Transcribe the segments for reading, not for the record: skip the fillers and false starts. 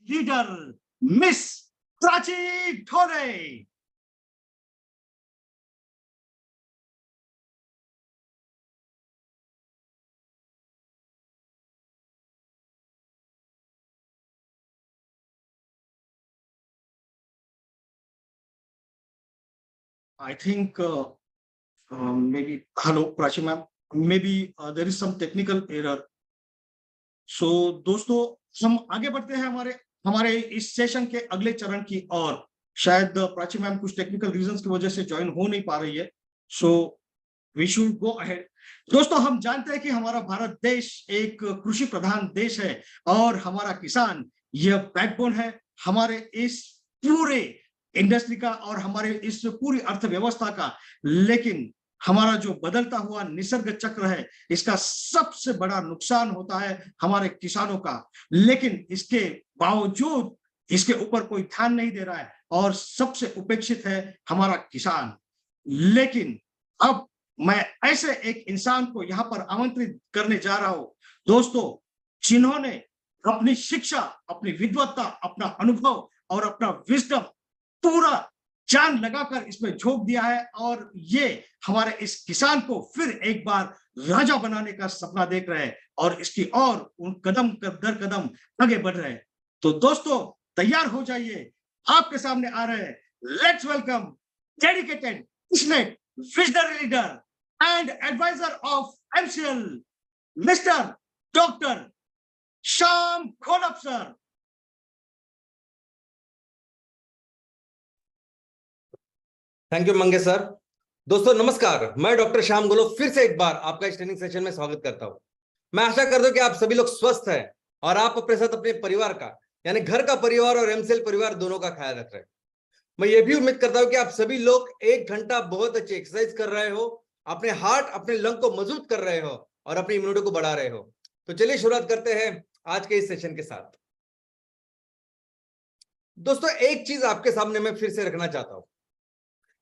Leader miss Prachi Dhole. I think maybe hello Prachi ma'am, maybe there is some technical error. So दोस्तों हम आगे बढ़ते हैं हमारे हमारे इस सेशन के अगले चरण की और। शायद प्राची मैम कुछ टेक्निकल रीजंस की वजह से ज्वाइन हो नहीं पा रही है। So we should go ahead. दोस्तों हम जानते हैं कि हमारा भारत देश एक कृषि प्रधान देश है और हमारा किसान यह बैकबोन है हमारे इस पूरे इंडस्ट्री का और हमारे इस पूरी अर्थव्यवस्था का। लेकिन हमारा जो बदलता हुआ निसर्ग चक्र है इसका सबसे बड़ा नुकसान होता है हमारे किसानों का। लेकिन इसके बावजूद इसके ऊपर कोई ध्यान नहीं दे रहा है और सबसे उपेक्षित है हमारा किसान। लेकिन अब मैं ऐसे एक इंसान को यहाँ पर आमंत्रित करने जा रहा हूं दोस्तों, जिन्होंने अपनी शिक्षा, अपनी विद्वत्ता, अपना अनुभव और अपना विजडम पूरा जान लगाकर इसमें झोंक दिया है और ये हमारे इस किसान को फिर एक बार राजा बनाने का सपना देख रहे हैं और इसकी और उन कदम दर कदम आगे बढ़ रहे हैं। तो दोस्तों तैयार हो जाइए, आपके सामने आ रहे हैं, let's welcome dedicated passionate visionary leader and advisor of MCL mister doctor Shyam Gholap sir. Thank you Mangesh sir. दोस्तों नमस्कार, मैं डॉक्टर श्याम घोलप फिर से एक बार आपका इस ट्रेनिंग सेशन में स्वागत करता हूं। मैं आशा करता हूं कि आप सभी लोग स्वस्थ हैं और आप अपने साथ अपने परिवार का यानी घर का परिवार और एमसीएल परिवार दोनों का ख्याल रख रहे हैं। मैं ये भी उम्मीद करता हूं कि आप सभी लोग 1 घंटा बहुत अच्छी एक्सरसाइज कर रहे हो, अपने हार्ट अपने लंग को मजबूत कर रहे हो और अपनी इम्यूनिटी को बढ़ा रहे हो। तो चलिए शुरुआत करते हैं आज के इस सेशन के साथ। दोस्तों एक चीज आपके सामने मैं फिर से रखना चाहता हूं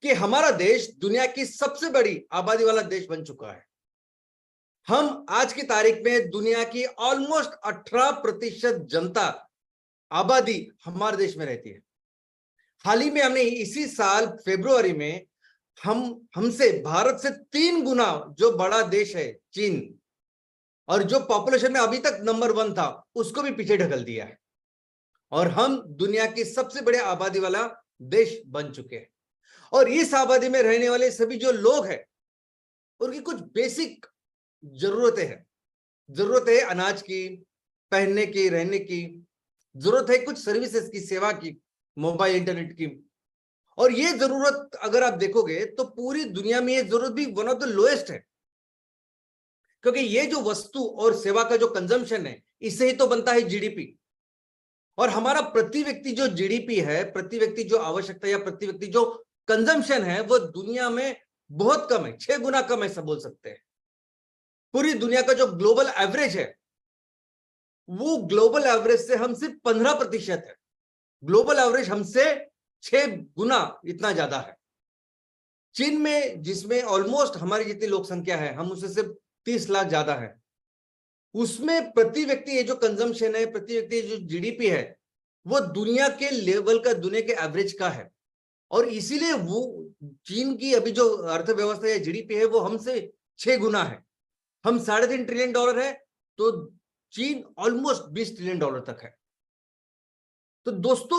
कि हमारा देश दुनिया की सबसे बड़ी आबादी वाला देश बन चुका है। हम आज की तारीख में दुनिया की ऑलमोस्ट 18% जनता आबादी हमारे देश में रहती है। हाल ही में हमने इसी साल फरवरी में हमसे भारत से 3 गुना जो बड़ा देश है चीन, और जो पॉपुलेशन में अभी तक नंबर 1 था उसको भी पीछे ढकल दिया है और हम दुनिया की सबसे बड़े आबादी वाला देश बन चुके हैं। और इस आबादी में रहने वाले सभी जो लोग हैं उनकी कुछ बेसिक जरूरतें हैं। जरूरत है अनाज की, पहनने की, रहने की, जरूरत है कुछ सर्विसेज की, सेवा की, मोबाइल इंटरनेट की। और ये जरूरत अगर आप देखोगे तो पूरी दुनिया में ये जरूरत भी वन ऑफ द लोएस्ट है, क्योंकि ये जो वस्तु और सेवा का जो कंजम्पशन है इससे ही तो बनता है जीडीपी। और हमारा प्रति व्यक्ति जो जीडीपी है, प्रति व्यक्ति जो आवश्यकता या प्रति व्यक्ति जो कंजम्पशन है वो दुनिया में बहुत कम है, 6 गुना कम ऐसा बोल सकते हैं। पूरी दुनिया का जो ग्लोबल एवरेज है वो ग्लोबल एवरेज से हम सिर्फ 15% है। ग्लोबल एवरेज हमसे 6 गुना इतना ज्यादा है। चीन में जिसमें ऑलमोस्ट हमारी जितनी लोक संख्या है हम उससे सिर्फ 30 लाख ज्यादा है, उसमें प्रति व्यक्ति ये जो कंजम्पशन है, प्रति व्यक्ति जो जीडीपी है वो दुनिया के लेवल का, दुनिया के एवरेज का है। और इसीलिए वो चीन की अभी जो अर्थव्यवस्था या जीडीपी है वो हमसे 6 गुना है। हम $3.5 ट्रिलियन है तो चीन ऑलमोस्ट $20 ट्रिलियन तक है। तो दोस्तों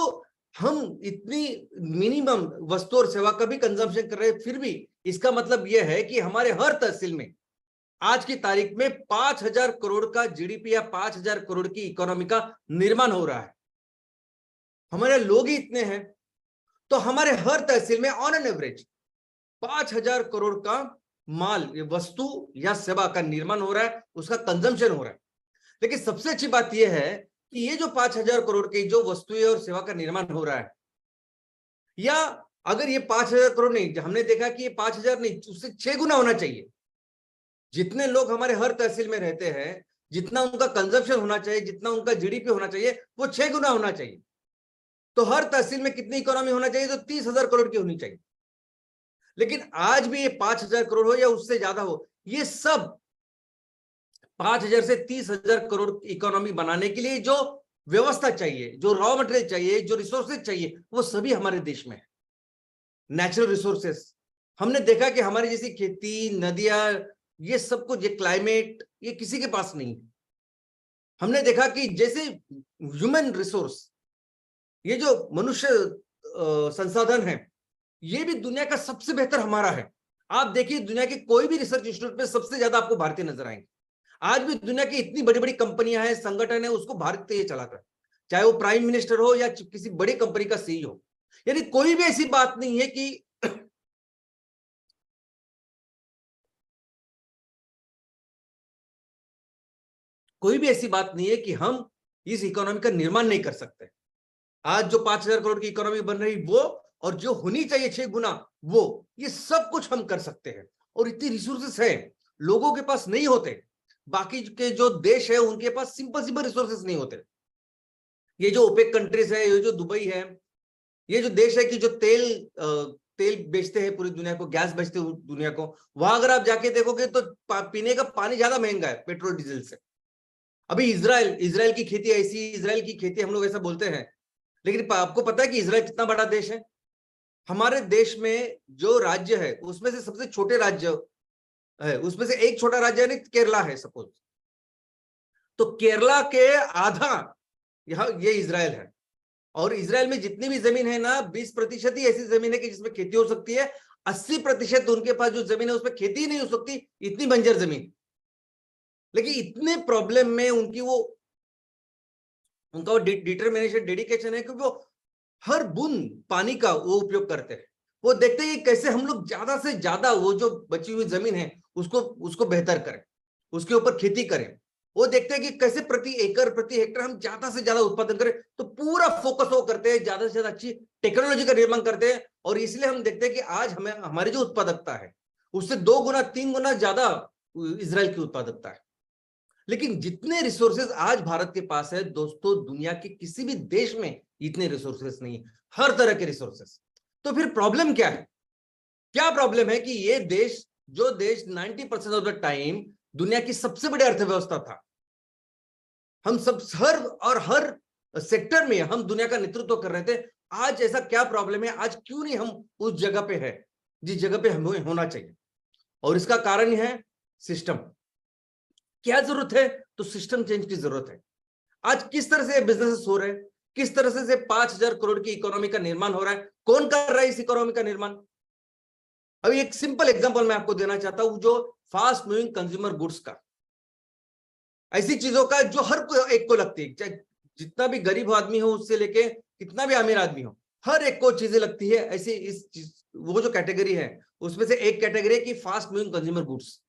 हम इतनी मिनिमम वस्तु और सेवा का भी कंजम्पशन कर रहे हैं, फिर भी इसका मतलब यह है कि हमारे हर तहसील में आज की तारीख में 5,000 करोड़ का जीडीपी या 5,000 करोड़ की इकोनॉमी का निर्माण हो रहा है। हमारे लोग ही इतने हैं तो हमारे हर तहसील में ऑन एन एवरेज 5,000 करोड़ का माल, वस्तु या सेवा का निर्माण हो रहा है, उसका कंजम्पशन हो रहा है। लेकिन सबसे अच्छी बात यह है कि ये जो 5,000 करोड़ की जो वस्तुएं और सेवा का निर्माण हो रहा है, या अगर ये 5,000 करोड़ नहीं, हमने देखा कि ये 5,000 नहीं, उससे 6 गुना होना चाहिए। जितने लोग हमारे हर तहसील में रहते हैं, जितना उनका कंजम्पशन होना चाहिए, जितना उनका जीडीपी होना चाहिए वो 6 गुना होना चाहिए। तो हर तहसील में कितनी इकोनॉमी होना चाहिए? तो 30,000 करोड़ की होनी चाहिए। लेकिन आज भी ये 5,000 करोड़ हो या उससे ज्यादा हो, ये सब 5,000 से 30,000 करोड़ इकोनॉमी बनाने के लिए जो व्यवस्था चाहिए, जो रॉ मटेरियल चाहिए, जो रिसोर्सेज चाहिए, वो सभी हमारे देश में है। नेचुरल रिसोर्सेस, हमने देखा कि हमारी जैसी खेती, नदियां, ये सब कुछ, ये क्लाइमेट, ये किसी के पास नहीं है। हमने देखा कि जैसे ह्यूमन रिसोर्स, ये जो मनुष्य संसाधन है, ये भी दुनिया का सबसे बेहतर हमारा है। आप देखिए दुनिया के कोई भी रिसर्च इंस्टीट्यूट में सबसे ज्यादा आपको भारतीय नजर आएंगे। आज भी दुनिया की इतनी बड़ी बड़ी कंपनियां हैं, संगठन है, उसको भारतीय चलाता है, चाहे वो प्राइम मिनिस्टर हो या किसी बड़ी कंपनी का सीईओ हो। यानी कोई भी ऐसी बात नहीं है कि कोई भी ऐसी बात नहीं है कि हम इस इकोनॉमी का निर्माण नहीं कर सकते। आज जो 5,000 करोड़ की इकोनॉमी बन रही वो, और जो होनी चाहिए 6 गुना वो, ये सब कुछ हम कर सकते हैं। और इतनी रिसोर्सेस है, लोगों के पास नहीं होते। बाकी के जो देश है उनके पास सिंपल रिसोर्सेस नहीं होते। ये जो ओपेक कंट्रीज है, ये जो दुबई है, ये जो देश है कि जो तेल बेचते हैं पूरी दुनिया को, गैस बेचते हैं दुनिया को, वहां अगर आप जाके देखोगे तो पीने का पानी ज्यादा महंगा है पेट्रोल डीजल से। अभी इजराइल की खेती ऐसी, इजराइल की खेती हम लोग ऐसा बोलते हैं, लेकिन आपको पता है कि इजराइल कितना बड़ा देश है? हमारे देश में जो राज्य है उसमें से सबसे छोटे राज्य है, उसमें से एक छोटा राज्य है, केरला है सपोज, तो केरला के आधा यहाँ ये इजराइल है। और इजराइल में जितनी भी जमीन है ना, 20% ही ऐसी जमीन है कि जिसमें खेती हो सकती है। 80% उनके पास जो जमीन है उसमें खेती ही नहीं हो सकती, इतनी बंजर जमीन। लेकिन इतने प्रॉब्लम में उनका वो डिटरमिनेशन, डेडिकेशन है, क्योंकि वो हर बूंद पानी का वो उपयोग करते हैं। वो देखते हैं कि कैसे हम लोग ज्यादा से ज्यादा वो जो बची हुई जमीन है उसको बेहतर करें, उसके ऊपर खेती करें। वो देखते हैं कि कैसे प्रति एकड़, प्रति हेक्टेयर हम ज्यादा से ज्यादा उत्पादन करें। तो पूरा फोकस वो करते हैं, ज्यादा से ज्यादा अच्छी टेक्नोलॉजी का निर्माण करते हैं। और इसलिए हम देखते हैं कि आज हमें हमारी जो उत्पादकता है उससे 2 गुना 3 गुना ज्यादा इजराइल की उत्पादकता है। लेकिन जितने रिसोर्सेज आज भारत के पास है दोस्तों, दुनिया के किसी भी देश में इतने रिसोर्सेज नहीं है, हर तरह के रिसोर्सेज। तो फिर प्रॉब्लम क्या है? क्या प्रॉब्लम है कि ये देश, जो देश 90% ऑफ द टाइम दुनिया की सबसे बड़ी अर्थव्यवस्था था, हम सब हर सेक्टर में हम दुनिया का नेतृत्व कर रहे थे, आज ऐसा क्या प्रॉब्लम है? आज क्यों नहीं हम उस जगह पे है जिस जगह पे हमें होना चाहिए? और इसका कारण है सिस्टम। क्या जरूरत है? तो सिस्टम चेंज की जरूरत है। आज किस तरह से बिजनेसेस हो रहे हैं, किस तरह से 5,000 करोड़ की इकोनॉमी का निर्माण हो रहा है, कौन कर रहा है इस इकोनॉमी का निर्माण? अभी एक सिंपल एग्जांपल मैं आपको देना चाहता हूं, जो फास्ट मूविंग कंज्यूमर गुड्स का, ऐसी चीजों का जो हर एक को लगती है, चाहे जितना भी गरीब आदमी हो उससे लेके कितना भी अमीर आदमी हो, हर एक को चीजें लगती है ऐसी। वो जो कैटेगरी है उसमें से एक कैटेगरी है कि फास्ट मूविंग कंज्यूमर गुड्स।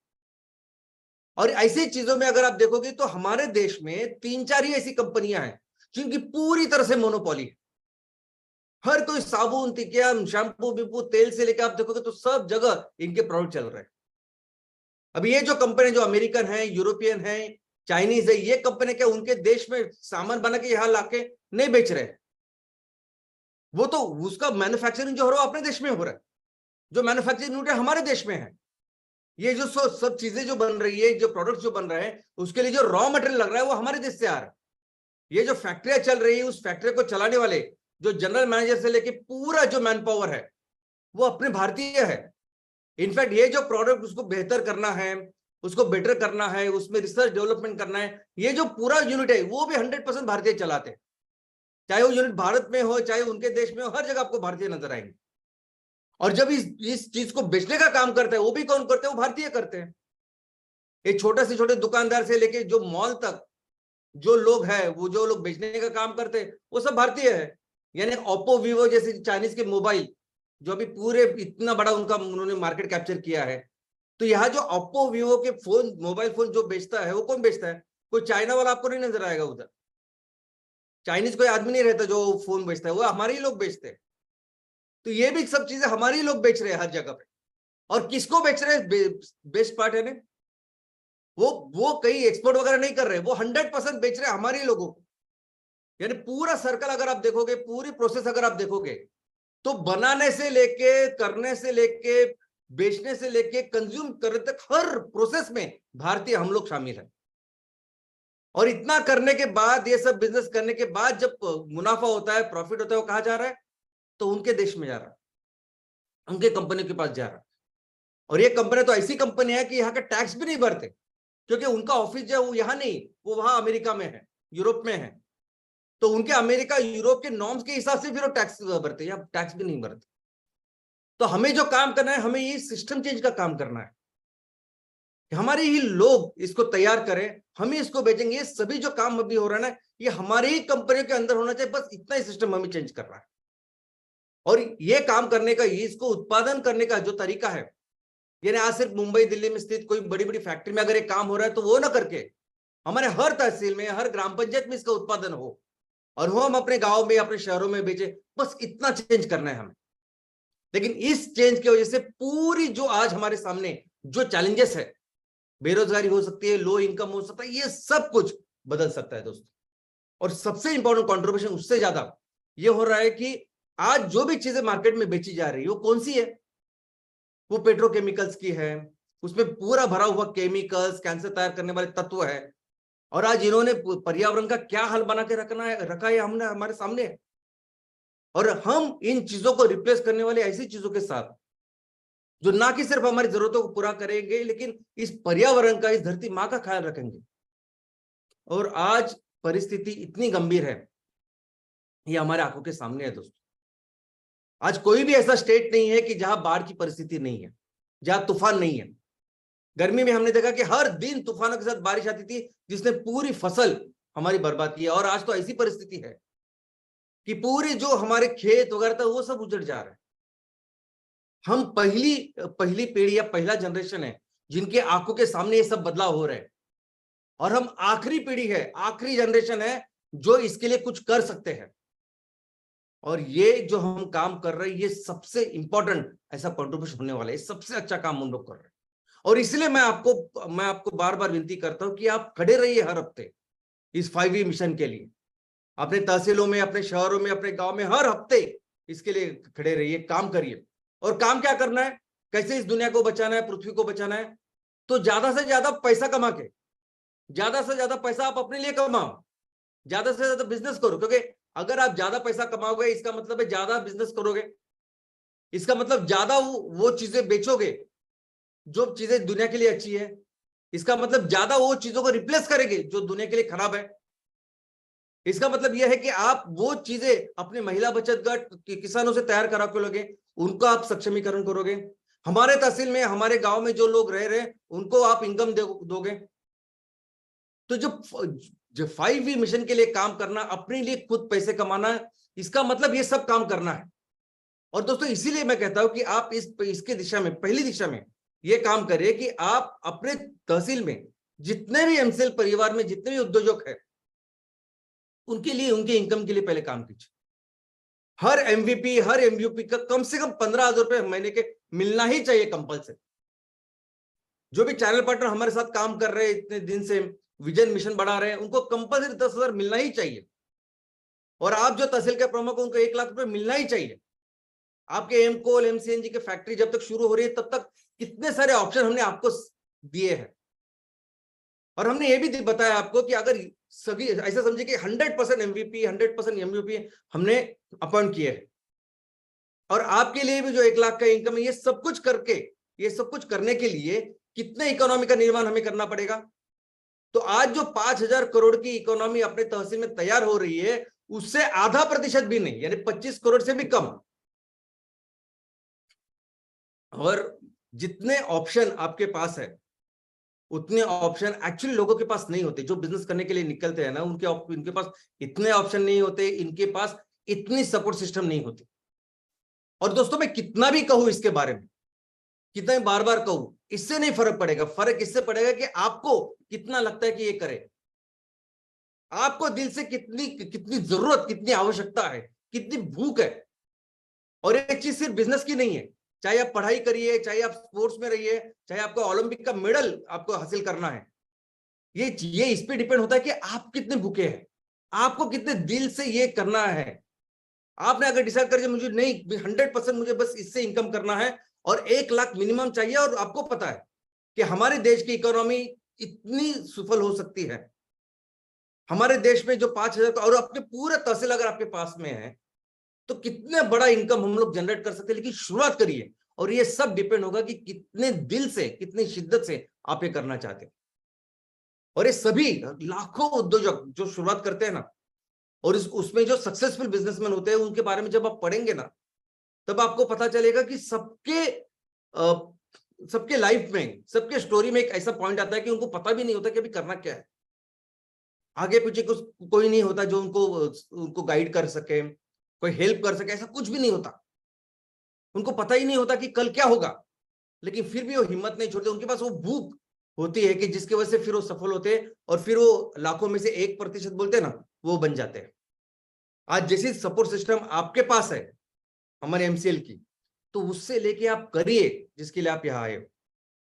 और ऐसी चीजों में अगर आप देखोगे तो हमारे देश में 3-4 ही ऐसी कंपनियां हैं जिनकी पूरी तरह से मोनोपोली है। हर कोई साबुन, टिकिया, शैम्पू, बिम्पू, तेल से लेकर आप देखोगे तो सब जगह इनके प्रोडक्ट चल रहे हैं। अभी ये जो कंपनी, जो अमेरिकन है, यूरोपियन है, चाइनीज है, ये कंपनी क्या उनके देश में सामान बना के यहां लाके नहीं बेच रहे? वो तो उसका मैन्युफैक्चरिंग जो हो रहा है अपने देश में हो रहा है, जो मैन्युफैक्चरिंग यूनिट हमारे देश में है। ये जो सब चीजें जो बन रही है, जो प्रोडक्ट जो बन रहे हैं, उसके लिए जो रॉ मटेरियल लग रहा है वो हमारे देश से आ रहा है। ये जो फैक्ट्रियां चल रही है, उस फैक्ट्री को चलाने वाले जो जनरल मैनेजर से लेके पूरा जो मैन पावर है वो अपने भारतीय है। इनफैक्ट ये जो प्रोडक्ट उसको बेहतर करना है, उसको बेटर करना है, उसमें रिसर्च डेवलपमेंट करना है, ये जो पूरा यूनिट है वो भी 100% भारतीय चलाते हैं। चाहे वो यूनिट भारत में हो, चाहे उनके देश में हो, हर जगह आपको भारतीय नजर आएंगे। और जब इस चीज को बेचने का काम करता है वो भी कौन करते हैं? वो भारतीय करते हैं। एक छोटे से छोटे दुकानदार से लेके जो मॉल तक जो लोग हैं, वो जो लोग बेचने का काम करते हैं वो सब भारतीय है। यानी ओप्पो, वीवो जैसे चाइनीज के मोबाइल जो अभी पूरे इतना बड़ा उन्होंने मार्केट कैप्चर किया है, तो यहाँ जो ओप्पो, वीवो के फोन, मोबाइल फोन जो बेचता है वो कौन बेचता है? कोई चाइना वाला आपको नहीं नजर आएगा उधर। चाइनीज कोई आदमी नहीं रहता जो फोन बेचता है, वो हमारे ही लोग बेचते हैं। तो ये भी सब चीजें हमारे ही लोग बेच रहे हैं हर जगह पे। और किसको बेच रहे हैं? बेस्ट पार्ट है ना, वो कहीं एक्सपोर्ट वगैरह नहीं कर रहे, वो 100% बेच रहे हैं हमारे लोगों को। यानी पूरा सर्कल अगर आप देखोगे, पूरी प्रोसेस अगर आप देखोगे, तो बनाने से लेके, करने से लेके, बेचने से लेके, कंज्यूम करने तक हर प्रोसेस में भारतीय हम लोग शामिल हैं। और इतना करने के बाद, ये सब बिजनेस करने के बाद जब मुनाफा होता है, प्रॉफिट होता है, वो कहाँ जा रहा है? तो उनके देश में जा रहा है, उनके कंपनी के पास जा रहा है। और ये कंपनी तो ऐसी कंपनी है कि यहाँ का टैक्स भी नहीं भरते, क्योंकि उनका ऑफिस जो है वो यहाँ नहीं, वो वहां अमेरिका में है, यूरोप में है। तो उनके अमेरिका यूरोप के नॉर्म्स के हिसाब से फिर वो टैक्स भरते हैं, यहाँ टैक्स भी नहीं भरते। तो हमें जो काम करना है, हमें ये सिस्टम चेंज का काम करना है, हमारे ही लोग इसको तैयार करें, हम ही इसको बेचेंगे। ये सभी जो काम अभी हो रहा है ना, ये हमारी ही कंपनियों के अंदर होना चाहिए, बस इतना ही सिस्टम हमें चेंज करना है। और ये काम करने का, इसको उत्पादन करने का जो तरीका है, यानी आज सिर्फ मुंबई दिल्ली में स्थित कोई बड़ी बड़ी फैक्ट्री में अगर एक काम हो रहा है तो वो ना करके हमारे हर तहसील में, हर ग्राम पंचायत में इसका उत्पादन हो और वो हम अपने गांव में, अपने शहरों में बेचे। बस इतना चेंज करना है हमें। लेकिन इस चेंज की वजह से पूरी जो आज हमारे सामने जो चैलेंजेस है, बेरोजगारी हो सकती है, लो इनकम हो सकता है, ये सब कुछ बदल सकता है दोस्तों। और सबसे इंपॉर्टेंट कंट्रीब्यूशन उससे ज्यादा ये हो रहा है कि आज जो भी चीजें मार्केट में बेची जा रही है वो कौन सी है? वो पेट्रोकेमिकल्स की है, उसमें पूरा भरा हुआ केमिकल्स, कैंसर तैयार करने वाले तत्व है। और आज इन्होंने पर्यावरण का क्या हाल बना के रखा है हमने हमारे सामने। और हम इन चीजों को रिप्लेस करने वाले ऐसी चीजों के साथ जो ना कि सिर्फ हमारी जरूरतों को पूरा करेंगे, लेकिन इस पर्यावरण का, इस धरती माँ का ख्याल रखेंगे। और आज परिस्थिति इतनी गंभीर है, ये हमारे आंखों के सामने है दोस्तों। आज कोई भी ऐसा स्टेट नहीं है कि जहां बाढ़ की परिस्थिति नहीं है, जहां तूफान नहीं है। गर्मी में हमने देखा कि हर दिन तूफानों के साथ बारिश आती थी, जिसने पूरी फसल हमारी बर्बाद की है। और आज तो ऐसी परिस्थिति है कि पूरी जो हमारे खेत वगैरह था वो सब उजड़ जा रहा है। हम पहली पीढ़ी या पहला जनरेशन है जिनके आंखों के सामने ये सब बदलाव हो रहे हैं, और हम आखिरी पीढ़ी है, आखिरी जनरेशन है जो इसके लिए कुछ कर सकते हैं। और ये जो हम काम कर रहे हैं, ये सबसे इंपॉर्टेंट ऐसा कंट्रीब्यूशन होने वाला है, सबसे अच्छा काम हम लोग कर रहे हैं। और इसलिए मैं आपको बार बार विनती करता हूं कि आप खड़े रहिए हर हफ्ते इस 5E मिशन के लिए, अपने तहसीलों में, अपने शहरों में, अपने गांव में हर हफ्ते इसके लिए खड़े रहिए, काम करिए। और काम क्या करना है? कैसे इस दुनिया को बचाना है, पृथ्वी को बचाना है। तो ज्यादा से ज्यादा पैसा कमा के, ज्यादा से ज्यादा पैसा आप अपने लिए कमाओ, ज्यादा से ज्यादा बिजनेस करो। क्योंकि अगर आप ज्यादा पैसा कमाओगे, इसका मतलब है ज्यादा बिजनेस करोगे, इसका मतलब ज्यादा वो चीजें बेचोगे जो चीजें दुनिया के लिए अच्छी है, इसका मतलब ज्यादा वो चीजों को रिप्लेस करेंगे जो दुनिया के लिए खराब है। इसका मतलब यह है कि आप वो चीजें अपने महिला बचत गट किसानों से तैयार करा के लोगे, उनका आप सक्षमीकरण करोगे। हमारे तहसील में, हमारे गांव में जो लोग रह रहे हैं उनको आप इनकम दोगे। तो जो 5E मिशन के लिए काम करना, अपने लिए खुद पैसे कमाना, इसका मतलब ये सब काम करना है। और दोस्तों इसीलिए मैं कहता हूं कि आप इसके दिशा में, पहली दिशा में ये काम करिए कि आप अपने तहसील में जितने भी एमसीएल परिवार में जितने भी उद्योजक है, उनके लिए, उनके इनकम के लिए पहले काम कीजिए। हर एमवीपी, हर एमयूपी का कम से कम 15,000 रुपए महीने के मिलना ही चाहिए कंपल्सरी। जो भी चैनल पार्टनर हमारे साथ काम कर रहे हैं, इतने दिन से विजन मिशन बढ़ा रहे हैं, उनको कंपल्सरी 10,000 मिलना ही चाहिए। और आप जो तहसील के प्रमुख, उनको 1 लाख रुपए मिलना ही चाहिए। आपके एमकोल, एमसीएनजी के फैक्ट्री जब तक शुरू हो रही है, तब तक कितने सारे ऑप्शन हमने आपको दिए हैं। और हमने ये भी बताया आपको कि अगर सभी ऐसा समझिए कि 100% एमवीपी, 100% एमयूपी हमने अपॉइंट किए हैं। और आपके लिए भी जो 1 लाख का इनकम है, ये सब कुछ करके, ये सब कुछ करने के लिए कितने इकोनॉमी का निर्माण हमें करना पड़ेगा? तो आज जो 5,000 करोड़ की इकोनॉमी अपने तहसील में तैयार हो रही है, उससे आधा प्रतिशत भी नहीं, यानी 25 करोड़ से भी कम। और जितने ऑप्शन आपके पास है, उतने ऑप्शन एक्चुअली लोगों के पास नहीं होते। जो बिजनेस करने के लिए निकलते हैं ना, इनके पास इतने ऑप्शन नहीं होते, इनके पास इतनी सपोर्ट सिस्टम नहीं होती। और दोस्तों मैं कितना भी कहूं इसके बारे में, कितना भी बार बार कहूं, इससे नहीं फर्क पड़ेगा। फर्क इससे पड़ेगा कि आपको कितना लगता है कि ये करे, आपको दिल से कितनी जरूरत, कितनी आवश्यकता है, कितनी भूख है। और एक चीज सिर्फ बिजनेस की नहीं है, चाहे आप पढ़ाई करिए, चाहे आप स्पोर्ट्स में रहिए, चाहे आपको ओलंपिक का मेडल आपको हासिल करना है, ये इस पे डिपेंड होता है कि आप कितने भूखे हैं, आपको कितने दिल से ये करना है। आपने अगर डिसाइड कर दिया मुझे नहीं, 100% मुझे बस इससे इनकम करना है और 1 लाख मिनिमम चाहिए, और आपको पता है कि हमारे देश की इकोनॉमी इतनी सफल हो सकती है हमारे देश में जो 5,000 और अपने पूरे तहसील अगर आपके पास में है तो कितने बड़ा इनकम हम लोग जनरेट कर सकते हैं, लेकिन शुरुआत करिए। और ये सब डिपेंड होगा कि कितने दिल से, कितनी शिद्दत से आप ये करना चाहते हैं। और ये सभी लाखों उद्योजक जो शुरुआत करते हैं ना, और उसमें जो सक्सेसफुल बिजनेसमैन होते हैं, उनके बारे में जब आप पढ़ेंगे ना, तब आपको पता चलेगा कि सबके लाइफ में, सबके स्टोरी में एक ऐसा पॉइंट आता है कि उनको पता भी नहीं होता कि अभी करना क्या है। आगे पीछे कुछ कोई नहीं होता जो उनको गाइड कर सके, कोई हेल्प कर सके, ऐसा कुछ भी नहीं होता। उनको पता ही नहीं होता कि कल क्या होगा, लेकिन फिर भी वो हिम्मत नहीं छोड़ते। उनके पास वो भूख होती है कि जिसकी वजह से फिर वो सफल होते हैं, और फिर वो लाखों में से 1% बोलते हैं ना, वो बन जाते हैं। आज जैसी सपोर्ट सिस्टम आपके पास है हमारे एमसीएल की, तो उससे लेके आप करिए जिसके लिए आप यहाँ आए हो।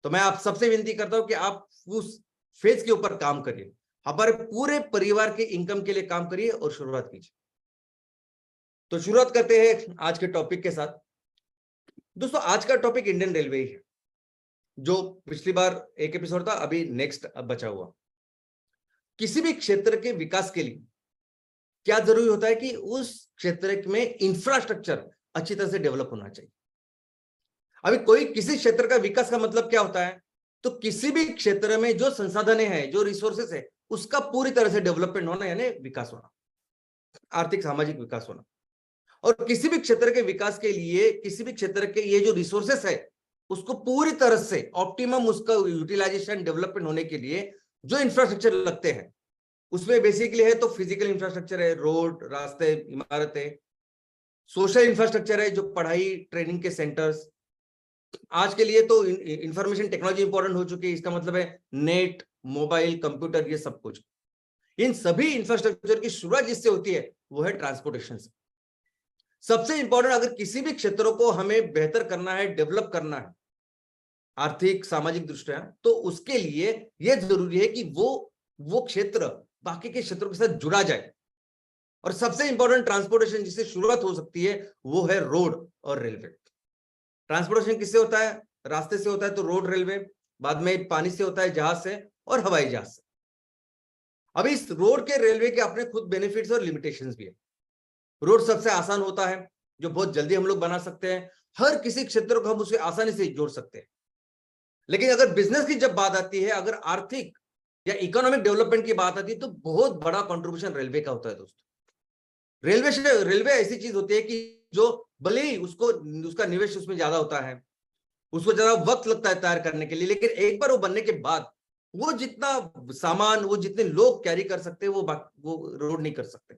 तो मैं आप सबसे विनती करता हूं कि आप उस फेज के ऊपर काम करिए, हमारे पूरे परिवार के इनकम के लिए काम करिए और शुरुआत कीजिए। तो शुरुआत करते हैं आज के टॉपिक के साथ। दोस्तों, आज का टॉपिक इंडियन रेलवे ही है। जो पिछली बार एक एपिसोड था, अभी नेक्स्ट अब बचा हुआ। किसी भी क्षेत्र के विकास के लिए क्या जरूरी होता है कि उस क्षेत्र में इंफ्रास्ट्रक्चर अच्छी तरह से डेवलप होना चाहिए। अभी कोई किसी क्षेत्र का विकास का मतलब क्या होता है, तो किसी भी क्षेत्र में जो संसाधन है, जो रिसोर्सेस है, उसका पूरी तरह से डेवलपमेंट होना, यानी विकास होना, आर्थिक सामाजिक विकास होना। और किसी भी क्षेत्र के विकास के लिए, किसी भी क्षेत्र के ये जो रिसोर्सेस है, उसको पूरी तरह से ऑप्टिमम उसका यूटिलाइजेशन, डेवलपमेंट होने के लिए जो इंफ्रास्ट्रक्चर लगते हैं, उसमें बेसिकली है तो फिजिकल इंफ्रास्ट्रक्चर है, रोड, रास्ते, इमारतें। सोशल इंफ्रास्ट्रक्चर है, जो पढ़ाई, ट्रेनिंग के सेंटर्स। आज के लिए तो इंफॉर्मेशन टेक्नोलॉजी इंपॉर्टेंट हो चुकी है, इसका मतलब है नेट, मोबाइल, कंप्यूटर, ये सब कुछ। इन सभी इंफ्रास्ट्रक्चर की शुरुआत जिससे होती है वो है ट्रांसपोर्टेशन से। सबसे इंपॉर्टेंट, अगर किसी भी क्षेत्रों को हमें बेहतर करना है, डेवलप करना है आर्थिक सामाजिक दृष्टिया, तो उसके लिए यह जरूरी है कि वो क्षेत्र बाकी के क्षेत्रों के साथ जुड़ा जाए। और सबसे इंपॉर्टेंट ट्रांसपोर्टेशन जिससे शुरुआत हो सकती है वो है रोड और रेलवे। ट्रांसपोर्टेशन किससे होता है? रास्ते से होता है, तो रोड, रेलवे। बाद में पानी से होता है, जहाज से, और हवाई जहाज से। अभी इस रोड के, रेलवे के अपने खुद बेनिफिट्स और लिमिटेशंस भी है। रोड सबसे आसान होता है, जो बहुत जल्दी हम लोग बना सकते हैं, हर किसी क्षेत्र को हम उसे आसानी से जोड़ सकते हैं। लेकिन अगर बिजनेस की जब बात आती है, अगर आर्थिक या इकोनॉमिक डेवलपमेंट की बात आती है, तो बहुत बड़ा कंट्रीब्यूशन रेलवे का होता है दोस्तों। रेलवे ऐसी चीज होती है कि जो भले ही उसका निवेश उसमें ज्यादा होता है, उसको ज्यादा वक्त लगता है तैयार करने के लिए, लेकिन एक बार वो बनने के बाद वो जितना सामान, वो जितने लोग कैरी कर सकते हैं, वो रोड नहीं कर सकते।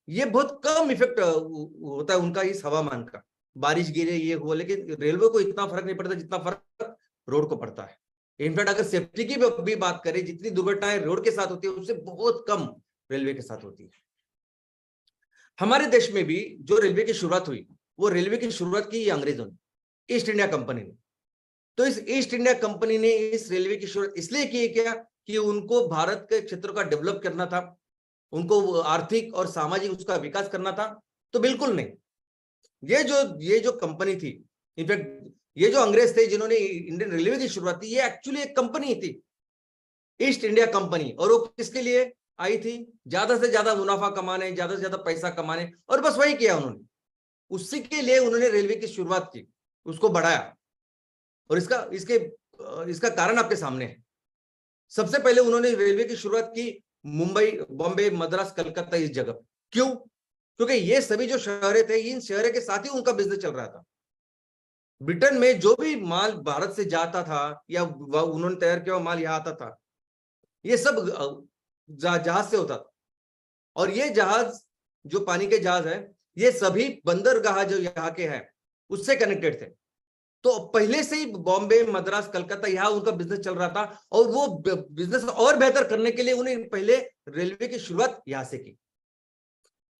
ये बहुत कम इफेक्ट होता है उनका इस हवामान का, बारिश गिरे, ये हुआ, लेकिन रेलवे को इतना फर्क नहीं पड़ता जितना फर्क रोड को पड़ता है। इनफैक्ट अगर सेफ्टी की भी बात करें, जितनी दुर्घटनाएं रोड के साथ होती है, उससे बहुत कम रेलवे के साथ होती है। हमारे देश में भी जो रेलवे की शुरुआत हुई, वो रेलवे की शुरुआत की अंग्रेजों ने, ईस्ट इंडिया कंपनी ने। तो इस ईस्ट इंडिया कंपनी ने इस रेलवे की शुरुआत इसलिए की क्या कि उनको भारत के क्षेत्र का डेवलप करना था, उनको आर्थिक और सामाजिक उसका विकास करना था। तो बिल्कुल नहीं, ये जो कंपनी थी, इनफैक्ट ये जो अंग्रेज थे जिन्होंने इंडियन रेलवे की शुरुआत की, ये एक्चुअली एक कंपनी थी, ईस्ट इंडिया कंपनी। और वो किसके लिए आई थी? ज्यादा से ज्यादा मुनाफा कमाने, ज्यादा से ज्यादा पैसा कमाने, और बस वही किया उन्होंने। उसी के लिए उन्होंने रेलवे की शुरुआत की, उसको बढ़ाया। और इसका कारण आपके सामने है। सबसे पहले उन्होंने रेलवे की शुरुआत की मुंबई, बॉम्बे, मद्रास, कलकत्ता, इस जगह। क्यों? क्योंकि ये सभी जो शहर थे, इन शहरों के साथ ही उनका बिजनेस चल रहा था। ब्रिटेन में जो भी माल भारत से जाता था या उन्होंने तैयार किया माल यहाँ आता था, ये सब जहाज से होता था। और ये जहाज, जो पानी के जहाज है, ये सभी बंदरगाह जो यहाँ के हैं उससे कनेक्टेड थे। तो पहले से ही बॉम्बे, मद्रास, कलकत्ता, यहाँ उनका बिजनेस चल रहा था। और वो बिजनेस और बेहतर करने के लिए उन्हें पहले रेलवे की शुरुआत यहाँ से की।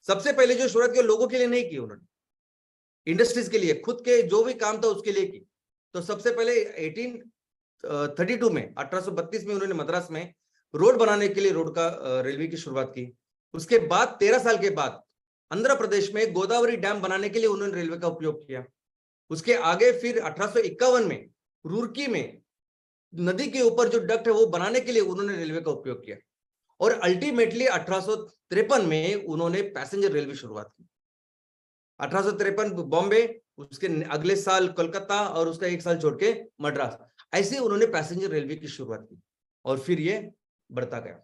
सबसे पहले जो शुरुआत की लोगों के लिए नहीं की उन्होंने, इंडस्ट्रीज के लिए, खुद के जो भी काम था उसके लिए की। तो सबसे पहले 1832 में, 1832 में उन्होंने मद्रास में रोड बनाने के लिए रेलवे की शुरुआत की। उसके बाद 13 साल के बाद आंध्र प्रदेश में गोदावरी डैम बनाने के लिए उन्होंने रेलवे का उपयोग किया। उसके आगे फिर 1851 में रुड़की में नदी के ऊपर जो डक्ट है वो बनाने के लिए उन्होंने रेलवे का उपयोग किया। और अल्टीमेटली 1853 में उन्होंने पैसेंजर रेलवे शुरुआत की। 1853 बॉम्बे, उसके अगले साल कोलकाता और उसका एक साल छोड़ के मद्रास, ऐसे उन्होंने पैसेंजर रेलवे की शुरुआत की और फिर ये बढ़ता गया।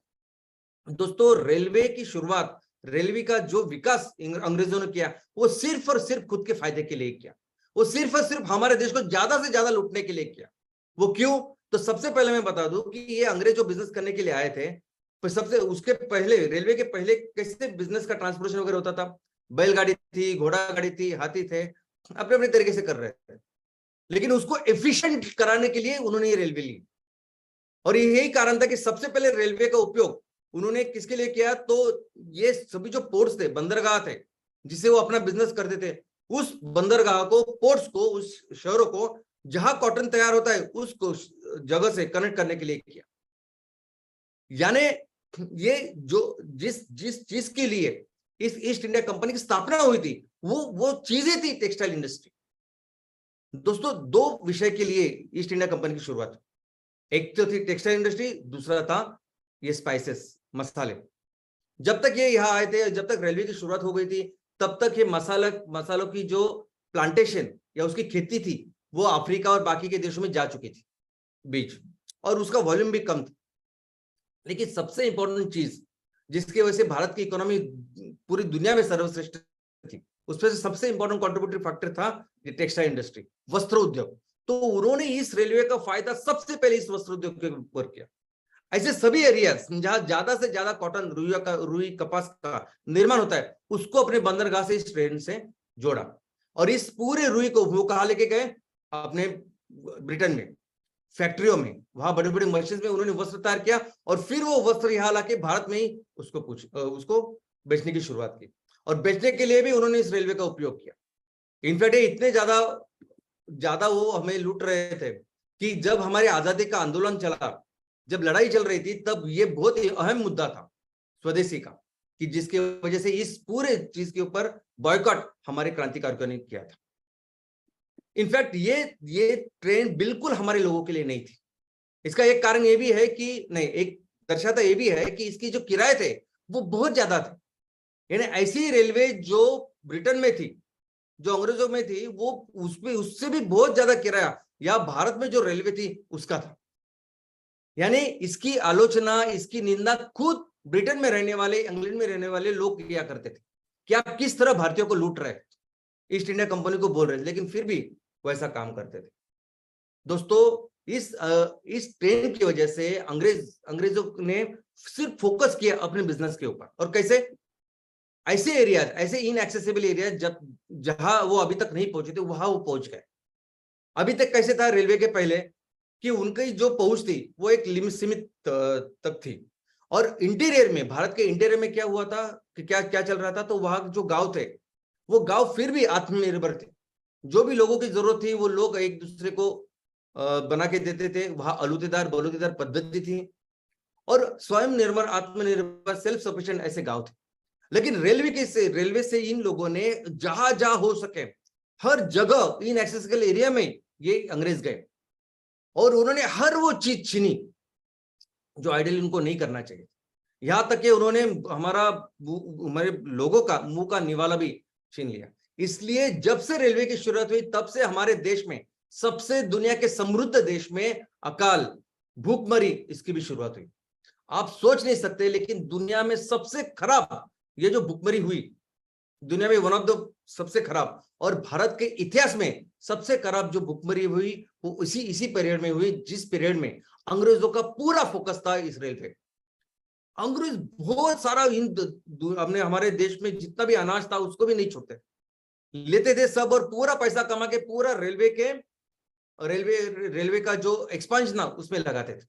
दोस्तों, रेलवे की शुरुआत, रेलवे का जो विकास अंग्रेजों ने किया, वो सिर्फ और सिर्फ खुद के फायदे के लिए किया। वो सिर्फ और सिर्फ हमारे देश को ज्यादा से ज्यादा लूटने के लिए किया। वो क्यों? तो सबसे पहले मैं बता दूं कि ये अंग्रेज जो बिजनेस करने के लिए आए थे, तो सबसे उसके पहले, रेलवे के पहले कैसे बिजनेस का ट्रांसपोर्टेशन वगैरह होता था? बैलगाड़ी थी, घोड़ा गाड़ी थी, हाथी थे, अपने अपने तरीके से कर रहे थे। लेकिन उसको एफिशिएंट कराने के लिए उन्होंने ये रेलवे ली। और यही कारण था कि सबसे पहले रेलवे का उपयोग उन्होंने किसके लिए किया? तो ये सभी जो पोर्ट्स थे, बंदरगाह थे, जिसे वो अपना बिजनेस करते थे, उस बंदरगाह को, पोर्ट्स को, उस शहरों को जहां कॉटन तैयार होता है उसको जगह से कनेक्ट करने के लिए किया। यानी ये जो जिस जिस चीज के लिए इस ईस्ट इंडिया कंपनी की स्थापना हुई थी, वो चीजें थी टेक्सटाइल इंडस्ट्री। दोस्तों, दो विषय के लिए ईस्ट इंडिया कंपनी की शुरुआत, एक तो थी टेक्सटाइल इंडस्ट्री, दूसरा था ये स्पाइसेस, मसाले। जब तक ये यहाँ आए थे, जब तक रेलवे की शुरुआत हो गई थी, तब तक ये मसालों की जो प्लांटेशन या उसकी खेती थी, वो अफ्रीका और बाकी के देशों में जा चुकी थी बीज, और उसका वॉल्यूम भी कम था। लेकिन सबसे इंपॉर्टेंट चीज जिसकी वजह से भारत की इकोनॉमी पूरी दुनिया में सर्वश्रेष्ठ थी, उसमें से सबसे इंपॉर्टेंट कॉन्ट्रीब्यूटरी फैक्टर था ये टेक्सटाइल इंडस्ट्री, वस्त्र उद्योग। तो उन्होंने इस रेलवे का फायदा सबसे पहले इस वस्त्र उद्योग के ऊपर किया। ऐसे सभी एरियाज जहां ज्यादा से ज्यादा कॉटन, रुई कपास का निर्माण होता है, उसको अपने बंदरगाह से इस ट्रेन से जोड़ा। और इस पूरे रुई को वो कहां लेके गए? अपने ब्रिटेन में, फैक्ट्रियों में, वहां बड़े बड़े मशीन में उन्होंने वस्त्र तैयार किया और फिर वो वस्त्र यहाँ लाके भारत में ही उसको बेचने की शुरुआत की। और बेचने के लिए भी उन्होंने इस रेलवे का उपयोग किया। इनफैक्ट ये इतने ज्यादा वो हमें लूट रहे थे कि जब हमारे आजादी का आंदोलन चला, जब लड़ाई चल रही थी, तब ये बहुत ही अहम मुद्दा था स्वदेशी का, कि जिसकी वजह से इस पूरे चीज के ऊपर बॉयकॉट हमारे क्रांतिकारियों ने किया था। इनफैक्ट ये ट्रेन बिल्कुल हमारे लोगों के लिए नहीं थी। इसका एक कारण ये भी है कि नहीं, एक दर्शाता ये भी है कि इसकी जो किराए थे वो बहुत ज्यादा थे। यानी ऐसी रेलवे जो ब्रिटेन में थी, जो अंग्रेजों में थी, वो उससे भी बहुत ज्यादा किराया या भारत में जो रेलवे थी उसका था। यानी इसकी आलोचना, इसकी निंदा खुद ब्रिटेन में रहने वाले, इंग्लैंड में रहने वाले लोग किया करते थे कि आप किस तरह भारतीयों को लूट रहे, ईस्ट इंडिया कंपनी को बोल रहे थे, लेकिन फिर भी वैसा काम करते थे। दोस्तों, इस ट्रेन की वजह से अंग्रेजों ने सिर्फ फोकस किया अपने बिजनेस के ऊपर। और कैसे? ऐसे एरियाज, ऐसे इनएक्सेसिबल एरियाज जहां वो अभी तक नहीं पहुंचे थे, वहां वो पहुंच गए। अभी तक कैसे था रेलवे के पहले कि उनकी जो पहुंच थी वो एक सीमित तक थी। और इंटीरियर में, भारत के इंटीरियर में क्या हुआ था कि क्या क्या चल रहा था? तो वहां जो गांव थे, वो गांव फिर भी आत्मनिर्भर थे। जो भी लोगों की जरूरत थी वो लोग एक दूसरे को बना के देते थे। वहां अलूतेदार बलूतेदार पद्धति थी और स्वयं निर्भर, आत्मनिर्भर, सेल्फ सफिशिएंट ऐसे गांव थे। लेकिन रेलवे से इन लोगों ने जहां जहां हो सके हर जगह इन एक्सेसिबल एरिया में ये अंग्रेज गए और उन्होंने हर वो चीज छीनी जो आइडियली उनको नहीं करना चाहिए। यहां तक कि उन्होंने हमारे लोगों का मुंह का निवाला भी छीन लिया। इसलिए जब से रेलवे की शुरुआत हुई, तब से हमारे देश में, सबसे दुनिया के समृद्ध देश में, अकाल, भूखमरी, इसकी भी शुरुआत हुई। आप सोच नहीं सकते, लेकिन दुनिया में सबसे खराब ये जो भूखमरी हुई, दुनिया में वन ऑफ द सबसे खराब, और भारत के इतिहास में सबसे खराब जो भूखमरी हुई, वो इसी पीरियड में हुई, जिस पीरियड में अंग्रेजों का पूरा फोकस था इस रेलवे। अंग्रेज बहुत सारा हमने हमारे देश में जितना भी अनाज था उसको भी नहीं छोड़ते, लेते थे सब, और पूरा पैसा कमा के पूरा रेलवे का जो एक्सपांशन था उसमें लगाते थे,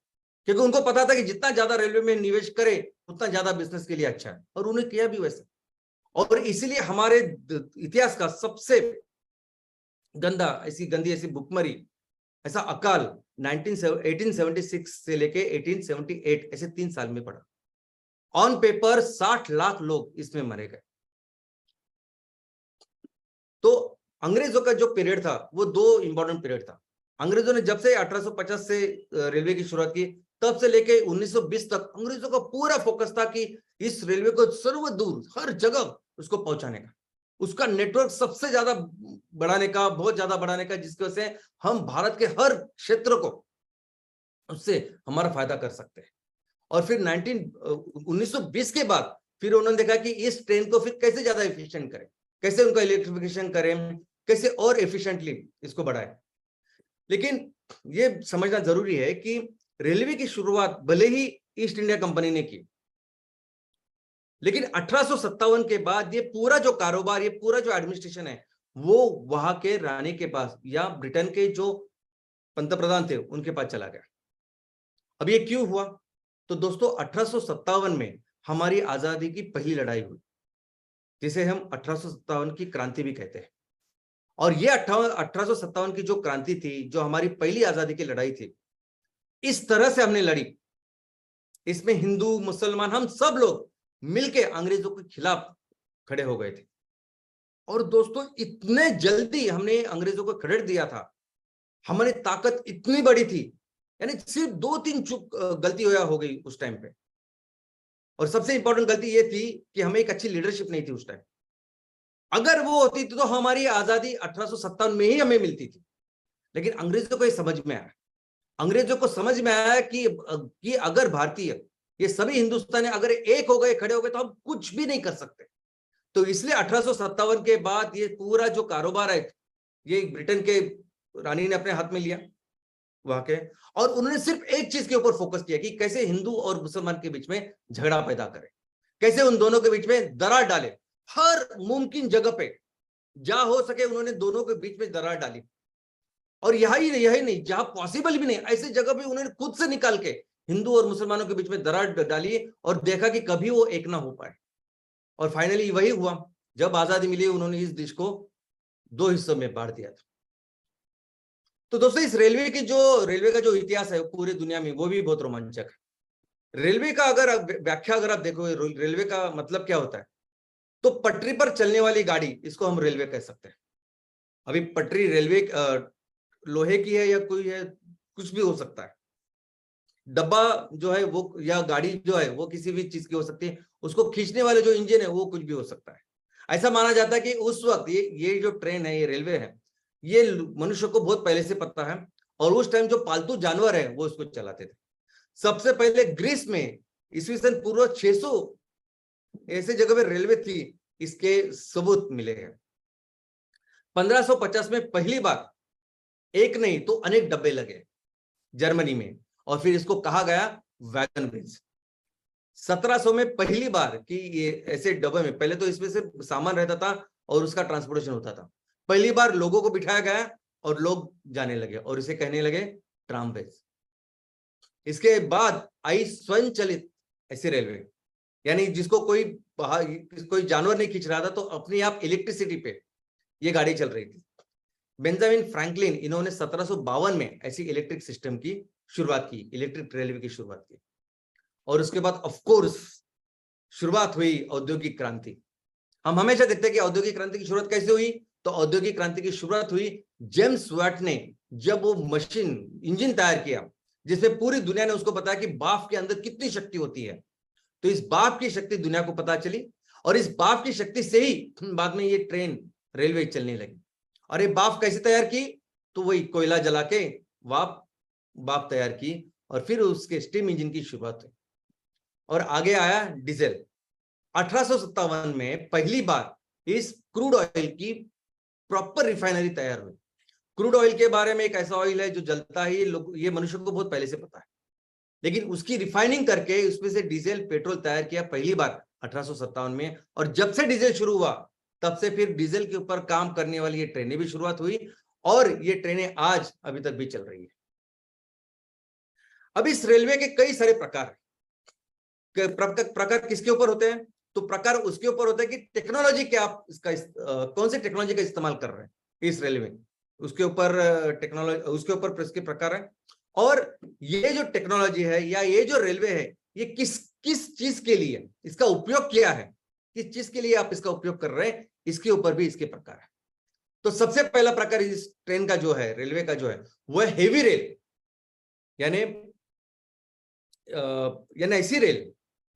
क्योंकि उनको पता था कि जितना ज्यादा रेलवे में निवेश करे उतना ज्यादा बिजनेस के लिए अच्छा है। और उन्हें किया भी वैसे। और इसीलिए हमारे इतिहास का सबसे गंदी ऐसी भुखमरी, ऐसा अकाल 1876 से लेके 1878, ऐसे 3 साल में पड़ा। ऑन पेपर 60 लाख लोग इसमें मरे गए। तो अंग्रेजों का जो पीरियड था वो 2 इंपॉर्टेंट पीरियड था। अंग्रेजों ने जब से 1850 से रेलवे की शुरुआत की, तब से लेके 1920 तक अंग्रेजों का पूरा फोकस था कि इस रेलवे को सर्वदूर हर जगह उसको पहुंचाने का, उसका नेटवर्क सबसे ज्यादा बढ़ाने का, बहुत ज्यादा बढ़ाने का, जिसकी वजह से हम भारत के हर क्षेत्र को उससे हमारा फायदा कर सकते हैं। और फिर 1920 के बाद फिर उन्होंने देखा कि इस ट्रेन को फिर कैसे ज्यादा एफिशिएंट करें, कैसे उनका इलेक्ट्रिफिकेशन करें, कैसे और एफिशिएंटली इसको बढ़ाएं। लेकिन ये समझना जरूरी है कि रेलवे की शुरुआत भले ही ईस्ट इंडिया कंपनी ने की, लेकिन 1857 के बाद ये पूरा जो कारोबार, ये पूरा जो एडमिनिस्ट्रेशन है, वो वहां के रानी के पास या ब्रिटेन के जो पंतप्रधान थे उनके पास चला गया। अब ये क्यों हुआ? तो दोस्तों 1857 में हमारी आजादी की पहली लड़ाई हुई, जिसे हम 1857 की क्रांति भी कहते हैं। और ये 1857 की जो क्रांति थी, जो हमारी पहली आजादी की लड़ाई थी, इस तरह से हमने लड़ी, इसमें हिंदू मुसलमान हम सब लोग मिलके अंग्रेजों के खिलाफ खड़े हो गए थे। और दोस्तों इतने जल्दी हमने अंग्रेजों को क्रेडिट दिया था, हमारी ताकत इतनी बड़ी थी, यानी सिर्फ 2-3 चूक गलती हो गई उस टाइम पे। और सबसे इंपॉर्टेंट गलती ये थी कि हमें एक अच्छी लीडरशिप नहीं थी उस टाइम। अगर वो होती तो हमारी आजादी 1857 में ही हमें मिलती थी। लेकिन अंग्रेजों को ये समझ में आया, अंग्रेजों को समझ में आया कि अगर भारतीय, ये सभी हिंदुस्तानी अगर एक हो गए, खड़े हो गए, तो हम कुछ भी नहीं कर सकते। तो इसलिए 1857 के बाद ये पूरा जो कारोबार है, ये ब्रिटेन के रानी ने अपने हाथ में लिया वहां के, और उन्होंने सिर्फ एक चीज के ऊपर फोकस किया कि कैसे हिंदू और मुसलमान के बीच में झगड़ा पैदा करें, कैसे उन दोनों के बीच में दरार डाले। हर मुमकिन जगह पे जहां हो सके उन्होंने दोनों के बीच में दरार डाली। और यही नहीं, जहां पॉसिबल भी नहीं, ऐसे जगह पे उन्होंने खुद से निकाल के हिंदू और मुसलमानों के बीच में दरार डाली और देखा कि कभी वो एक ना हो पाए। और फाइनली वही हुआ, जब आजादी मिली उन्होंने इस देश को 2 हिस्सों में बांट दिया था। तो दोस्तों इस रेलवे का जो इतिहास है पूरी दुनिया में, वो भी बहुत रोमांचक है। रेलवे का अगर व्याख्या अगर आप देखो, रेलवे का मतलब क्या होता है, तो पटरी पर चलने वाली गाड़ी, इसको हम रेलवे कह सकते हैं। अभी पटरी रेलवे लोहे की है या कोई है, कुछ भी हो सकता है। डब्बा जो है वो, या गाड़ी जो है वो किसी भी चीज की हो सकती है। उसको खींचने वाले जो इंजन है वो कुछ भी हो सकता है। ऐसा माना जाता है कि उस वक्त ये जो ट्रेन है, ये रेलवे है, ये मनुष्य को बहुत पहले से पता है। और उस टाइम जो पालतू जानवर है वो उसको चलाते थे। सबसे पहले ग्रीस में ईस्वी सन पूर्व 600 ऐसे जगह पे रेलवे थी, इसके सबूत मिले हैं। 1550 में पहली बार एक नहीं तो अनेक डब्बे लगे जर्मनी में, और फिर इसको कहा गया वैगन ब्रिज। 1700 में पहली बार कि ये ऐसे डब्बे में, पहले तो इसमें से सामान रहता था और उसका ट्रांसपोर्टेशन होता था, पहली बार लोगों को बिठाया गया और लोग जाने लगे और इसे कहने लगे ट्रामवेज। इसके बाद आई स्वयं चलित ऐसी रेलवे, यानी जिसको कोई जानवर नहीं खींच रहा था, तो अपने आप इलेक्ट्रिसिटी पे ये गाड़ी चल रही थी। बेंजामिन फ्रैंकलिन, इन्होंने 1752 में ऐसी इलेक्ट्रिक सिस्टम की शुरुआत की, इलेक्ट्रिक रेलवे की शुरुआत की। और उसके बाद ऑफ कोर्स शुरुआत हुई औद्योगिक क्रांति। हम हमेशा देखते हैं कि औद्योगिक क्रांति की शुरुआत कैसे हुई, तो औद्योगिक क्रांति की शुरुआत हुई जेम्स वाट ने, जब वो मशीन इंजन तैयार किया, जिसमें पूरी दुनिया ने उसको बताया कि बाफ के अंदर कितनी शक्ति होती है। तो इस बाफ की शक्ति दुनिया को पता चली, और इस बाफ की शक्ति से ही बाद में ये ट्रेन रेलवे चलने लगी। और ये बाफ कैसे तैयार की, तो वही कोयला जला के बाफ तैयार की, और फिर उसके स्टीम इंजन की शुरुआत हुई और आगे आया डीजल। 1857 में पहली बार इस क्रूड ऑयल की प्रॉपर रिफाइनरी तैयार हुई। क्रूड ऑयल के बारे में एक ऐसा ऑयल है जो जलता है, ये मनुष्य को बहुत पहले से पता है, लेकिन उसकी रिफाइनिंग करके उसमें से डीजल पेट्रोल तैयार किया पहली बार 1857 में। और जब से डीजल शुरू हुआ तब से फिर डीजल के ऊपर काम करने वाली ये ट्रेनें भी शुरुआत हुई, और ये ट्रेनें आज अभी तक भी चल रही है। अब इस रेलवे के कई सारे प्रकार किसके ऊपर होते हैं, तो प्रकार उसके ऊपर होता है कि टेक्नोलॉजी क्या आप कौन सी टेक्नोलॉजी का इस्तेमाल कर रहे हैं इस रेलवे में, उसके ऊपर टेक्नोलॉजी, उसके ऊपर इसके प्रकार है। और ये जो टेक्नोलॉजी है या ये जो रेलवे है, ये किस चीज के लिए इसका उपयोग किया है, किस चीज के लिए आप इसका उपयोग कर रहे हैं, इसके ऊपर भी इसके प्रकार है। तो सबसे पहला प्रकार इस ट्रेन का जो है, रेलवे का जो है, वो है हेवी रेल, यानी यानी ऐसी रेल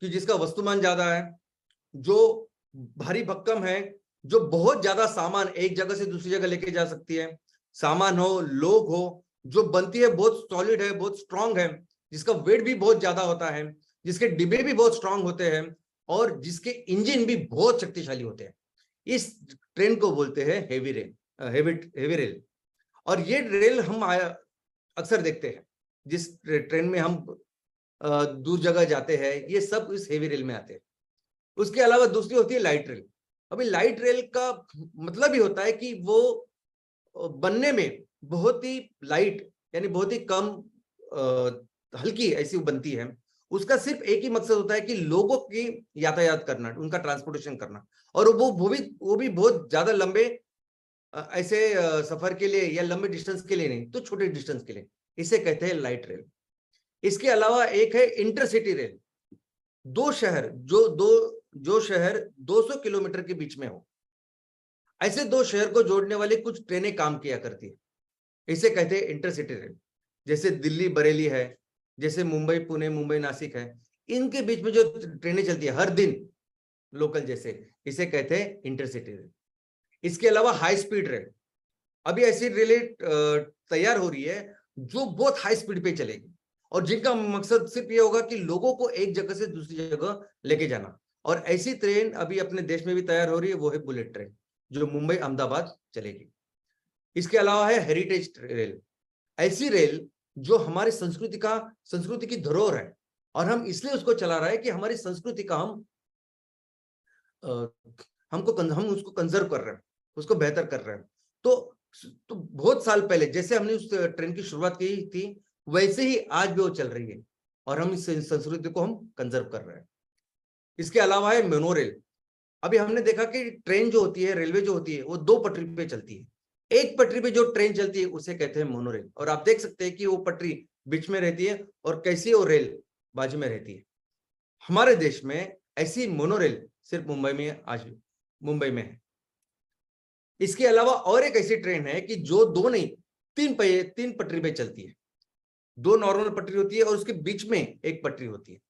कि जिसका वस्तुमान ज्यादा है, जो भारी भक्कम है, जो बहुत ज्यादा सामान एक जगह से दूसरी जगह लेके जा सकती है, सामान हो, लोग हो, जो बनती है बहुत सॉलिड है, बहुत स्ट्रांग है, जिसका वेट भी बहुत ज्यादा होता है, जिसके डिब्बे भी बहुत स्ट्रांग होते हैं और जिसके इंजन भी बहुत शक्तिशाली होते हैं। इस ट्रेन को बोलते हैं हेवी रेल, हेवी रेल। और ये रेल हम अक्सर देखते हैं, जिस ट्रेन में हम दूर जगह जाते हैं, ये सब इस हेवी रेल में आते हैं। उसके अलावा दूसरी होती है लाइट रेल। अभी लाइट रेल का मतलब ही होता है कि वो बनने में बहुत ही लाइट, यानी बहुत ही कम हल्की ऐसी बनती है। उसका सिर्फ एक ही मकसद होता है कि लोगों की यातायात करना, उनका ट्रांसपोर्टेशन करना, और वो भी बहुत ज्यादा लंबे ऐसे सफर के लिए या लंबे डिस्टेंस के लिए नहीं, तो छोटे डिस्टेंस के लिए। इसे कहते हैं लाइट रेल। इसके अलावा एक है इंटरसिटी रेल। जो शहर 200 किलोमीटर के बीच में हो, ऐसे दो शहर को जोड़ने वाली कुछ ट्रेनें काम किया करती है। इसे कहते हैं इंटरसिटी रेल। जैसे दिल्ली बरेली है, जैसे मुंबई पुणे, मुंबई नासिक है, इनके बीच में जो ट्रेनें चलती है हर दिन लोकल जैसे, इसे कहते हैं इंटरसिटी रेल। इसके अलावा हाई स्पीड रेल। अभी ऐसी रेलें तैयार हो रही है जो बहुत हाई स्पीड पे चलेगी और जिनका मकसद सिर्फ ये होगा कि लोगों को एक जगह से दूसरी जगह लेके जाना। और ऐसी ट्रेन अभी अपने देश में भी तैयार हो रही है, वो है बुलेट ट्रेन, जो मुंबई अहमदाबाद चलेगी। इसके अलावा है हेरिटेज रेल। ऐसी रेल जो हमारी संस्कृति की धरोहर है और हम इसलिए उसको चला रहे हैं कि हमारी संस्कृति का हम उसको कंजर्व कर रहे हैं, उसको बेहतर कर रहे हैं। तो बहुत साल पहले जैसे हमने उस ट्रेन की शुरुआत की थी, वैसे ही आज भी वो चल रही है और हम इस संस्कृति को हम कंजर्व कर रहे हैं। इसके अलावा है मेनो रेल। अभी हमने देखा कि ट्रेन जो होती है, रेलवे जो होती है, वो दो पटरी पे चलती है। एक पटरी पे जो ट्रेन चलती है उसे कहते हैं मोनोरेल। और आप देख सकते हैं कि वो पटरी बीच में रहती है और कैसी वो रेल बाजू में रहती है। हमारे देश में ऐसी मोनोरेल सिर्फ मुंबई में है। इसके अलावा और एक ऐसी ट्रेन है कि जो दो नहीं, तीन पटरी पे चलती है। दो नॉर्मल पटरी होती है और उसके बीच में एक पटरी होती है।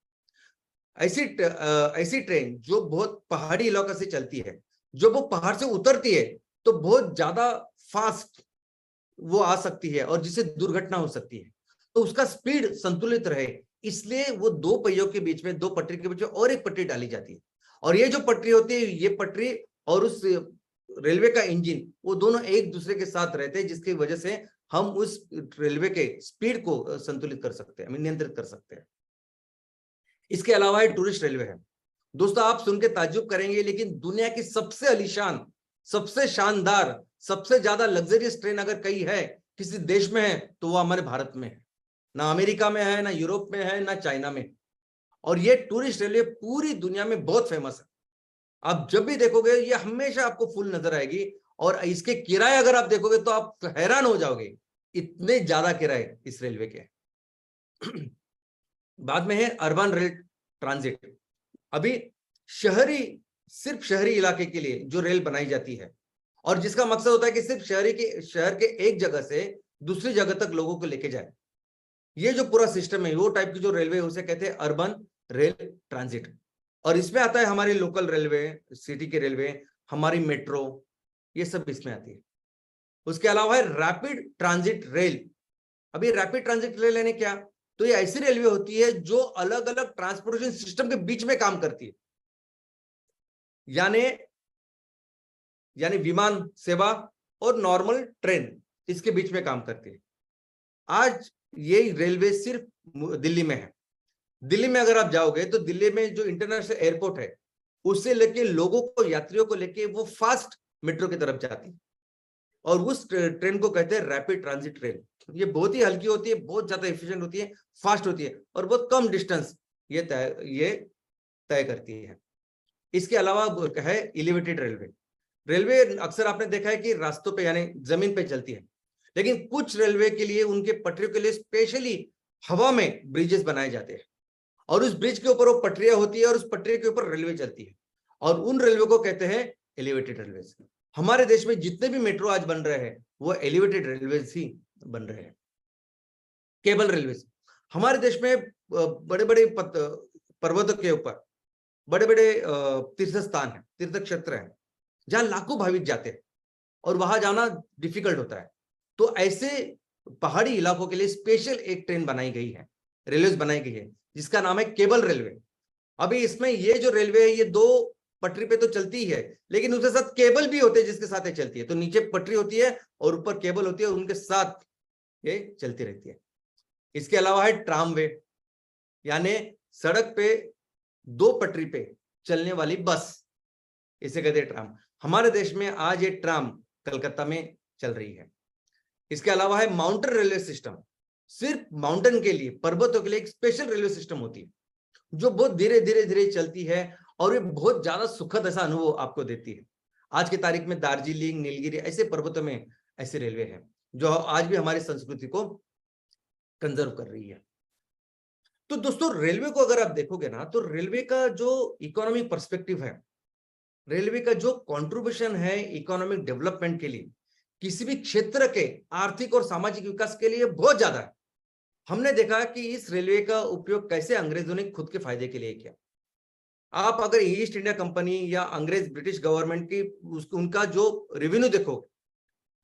ऐसी ट्रेन जो बहुत पहाड़ी इलाका से चलती है, जब वो पहाड़ से उतरती है तो बहुत ज्यादा फास्ट वो आ सकती है और जिससे दुर्घटना हो सकती है। तो उसका स्पीड संतुलित रहे, इसलिए वो दो पहियों के बीच में, दो पटरी के बीच में और एक पटरी डाली जाती है। और ये जो पटरी होती है, ये पटरी और उस रेलवे का इंजन, वो दोनों एक दूसरे के साथ रहते हैं, जिसकी वजह से हम उस रेलवे के स्पीड को संतुलित कर सकते हैं, नियंत्रित कर सकते हैं। इसके अलावा टूरिस्ट रेलवे है। दोस्तों, आप सुन के ताज्जुब करेंगे, लेकिन दुनिया की सबसे आलीशान, सबसे शानदार, सबसे ज्यादा लग्जरियस ट्रेन अगर कहीं है, किसी देश में है, तो वो हमारे भारत में है। ना अमेरिका में है, ना यूरोप में है, ना चाइना में। और ये टूरिस्ट रेलवे पूरी दुनिया में बहुत फेमस है। आप जब भी देखोगे ये हमेशा आपको फुल नजर आएगी और इसके किराए अगर आप देखोगे तो आप हैरान हो जाओगे, इतने ज्यादा किराए इस रेलवे के। बाद में है अर्बन रेल ट्रांजिट। अभी सिर्फ शहरी इलाके के लिए जो रेल बनाई जाती है और जिसका मकसद होता है कि सिर्फ शहर के एक जगह से दूसरी जगह तक लोगों को लेके जाए। ये जो पूरा सिस्टम है, वो टाइप की जो रेलवे, उसे कहते हैं अर्बन रेल ट्रांजिट। और इसमें आता है हमारी लोकल रेलवे, सिटी के रेलवे, हमारी मेट्रो, ये सब इसमें आती है। उसके अलावा है रैपिड ट्रांजिट रेल। अभी रैपिड ट्रांजिट रेल यानी क्या? तो ये ऐसी रेलवे होती है जो अलग अलग ट्रांसपोर्टेशन सिस्टम के बीच में काम करती है, यानी विमान सेवा और नॉर्मल ट्रेन, इसके बीच में काम करती है। आज ये रेलवे सिर्फ दिल्ली में है। दिल्ली में अगर आप जाओगे तो दिल्ली में जो इंटरनेशनल एयरपोर्ट है, उससे लेके लोगों को, यात्रियों को लेके वो फास्ट मेट्रो की तरफ जाती है और उस ट्रेन को कहते हैं रैपिड ट्रांजिट रेल। ये बहुत ही हल्की होती है, बहुत ज्यादा एफिशिएंट होती है, फास्ट होती है और बहुत कम डिस्टेंस ये तय करती है। इसके अलावा है एलिवेटेड रेलवे। रेलवे अक्सर आपने देखा है कि रास्तों पे यानी जमीन पे चलती है, लेकिन कुछ रेलवे के लिए, उनके पटरियों के लिए स्पेशली हवा में ब्रिजेस बनाए जाते हैं और उस ब्रिज के ऊपर वो पटरियां होती है और उस पटरी के ऊपर रेलवे चलती है और उन रेलवे को कहते हैं एलिवेटेड रेलवे। हमारे देश में जितने भी मेट्रो आज बन रहे हैं वो एलिवेटेड रेलवे ही बन रहे हैं, केबल रेलवे। हमारे देश में बड़े बड़े पर्वतों के ऊपर बड़े बड़े तीर्थ स्थान है, तीर्थ क्षेत्र है, जहां लाखों भाविक जाते हैं और वहां जाना डिफिकल्ट होता है। तो ऐसे पहाड़ी इलाकों के लिए स्पेशल एक ट्रेन बनाई गई है, रेलवे बनाई गई है, जिसका नाम है केबल रेलवे। अभी इसमें ये जो रेलवे है, ये 2 पटरी पे तो चलती है, लेकिन उसके साथ केबल भी होते हैं जिसके साथ ये चलती है। तो नीचे पटरी होती है और ऊपर केबल होती है, और उनके साथ ये चलती रहती है। इसके अलावा है ट्रामवे, यानी सड़क पे 2 पटरी पे चलने वाली बस, इसे कहते हैं ट्राम। हमारे देश में आज ये ट्राम कलकत्ता में चल रही है। इसके अलावा है माउंटेन रेलवे सिस्टम, सिर्फ माउंटेन के लिए, पर्वतों के लिए एक स्पेशल रेलवे सिस्टम होती है, जो बहुत धीरे धीरे धीरे चलती है, और ये बहुत ज्यादा सुखद ऐसा अनुभव आपको देती है। आज की तारीख में दार्जिलिंग, नीलगिरी ऐसे पर्वतों में ऐसे रेलवे है, जो आज भी हमारी संस्कृति को कंजर्व कर रही है। तो दोस्तों, रेलवे को अगर आप देखोगे ना, तो रेलवे का जो इकोनॉमिक पर्सपेक्टिव है, रेलवे का जो कंट्रीब्यूशन है इकोनॉमिक डेवलपमेंट के लिए, किसी भी क्षेत्र के आर्थिक और सामाजिक विकास के लिए बहुत ज्यादा है। हमने देखा कि इस रेलवे का उपयोग कैसे अंग्रेजों ने खुद के फायदे के लिए किया। आप अगर ईस्ट इंडिया कंपनी या अंग्रेज ब्रिटिश गवर्नमेंट की उनका जो रेवेन्यू देखोगे,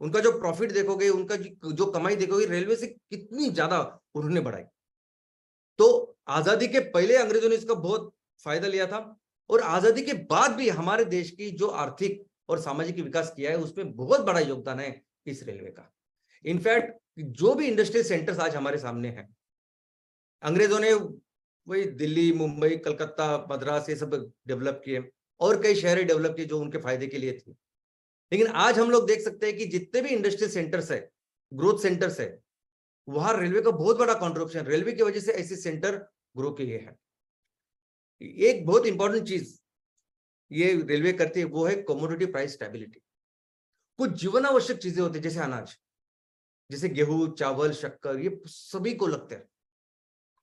उनका जो प्रॉफिट देखोगे, उनका जो कमाई देखोगे, रेलवे से कितनी ज्यादा उन्होंने बढ़ाई। तो आजादी के पहले अंग्रेजों ने इसका बहुत फायदा लिया था, और आजादी के बाद भी हमारे देश की जो आर्थिक और सामाजिक विकास किया है, उसमें बहुत बड़ा योगदान है इस रेलवे का। इनफैक्ट जो भी इंडस्ट्रियल सेंटर्स आज हमारे सामने हैं, अंग्रेजों ने वही दिल्ली, मुंबई, कलकत्ता, मद्रास ये सब डेवलप किए, और कई शहरें डेवलप किए जो उनके फायदे के लिए थी। लेकिन आज हम लोग देख सकते हैं कि जितने भी इंडस्ट्रियल सेंटर्स है, ग्रोथ सेंटर्स है, वहां रेलवे का बहुत बड़ा कॉन्ट्रीब्यूशन, रेलवे की वजह से ऐसे सेंटर ग्रो किए हैं। एक बहुत इंपॉर्टेंट चीज ये रेलवे करती है, वो है कमोडिटी प्राइस स्टेबिलिटी। कुछ जीवन आवश्यक चीजें होती है, जैसे अनाज, जैसे गेहूं, चावल, शक्कर, ये सभी को लगते हैं।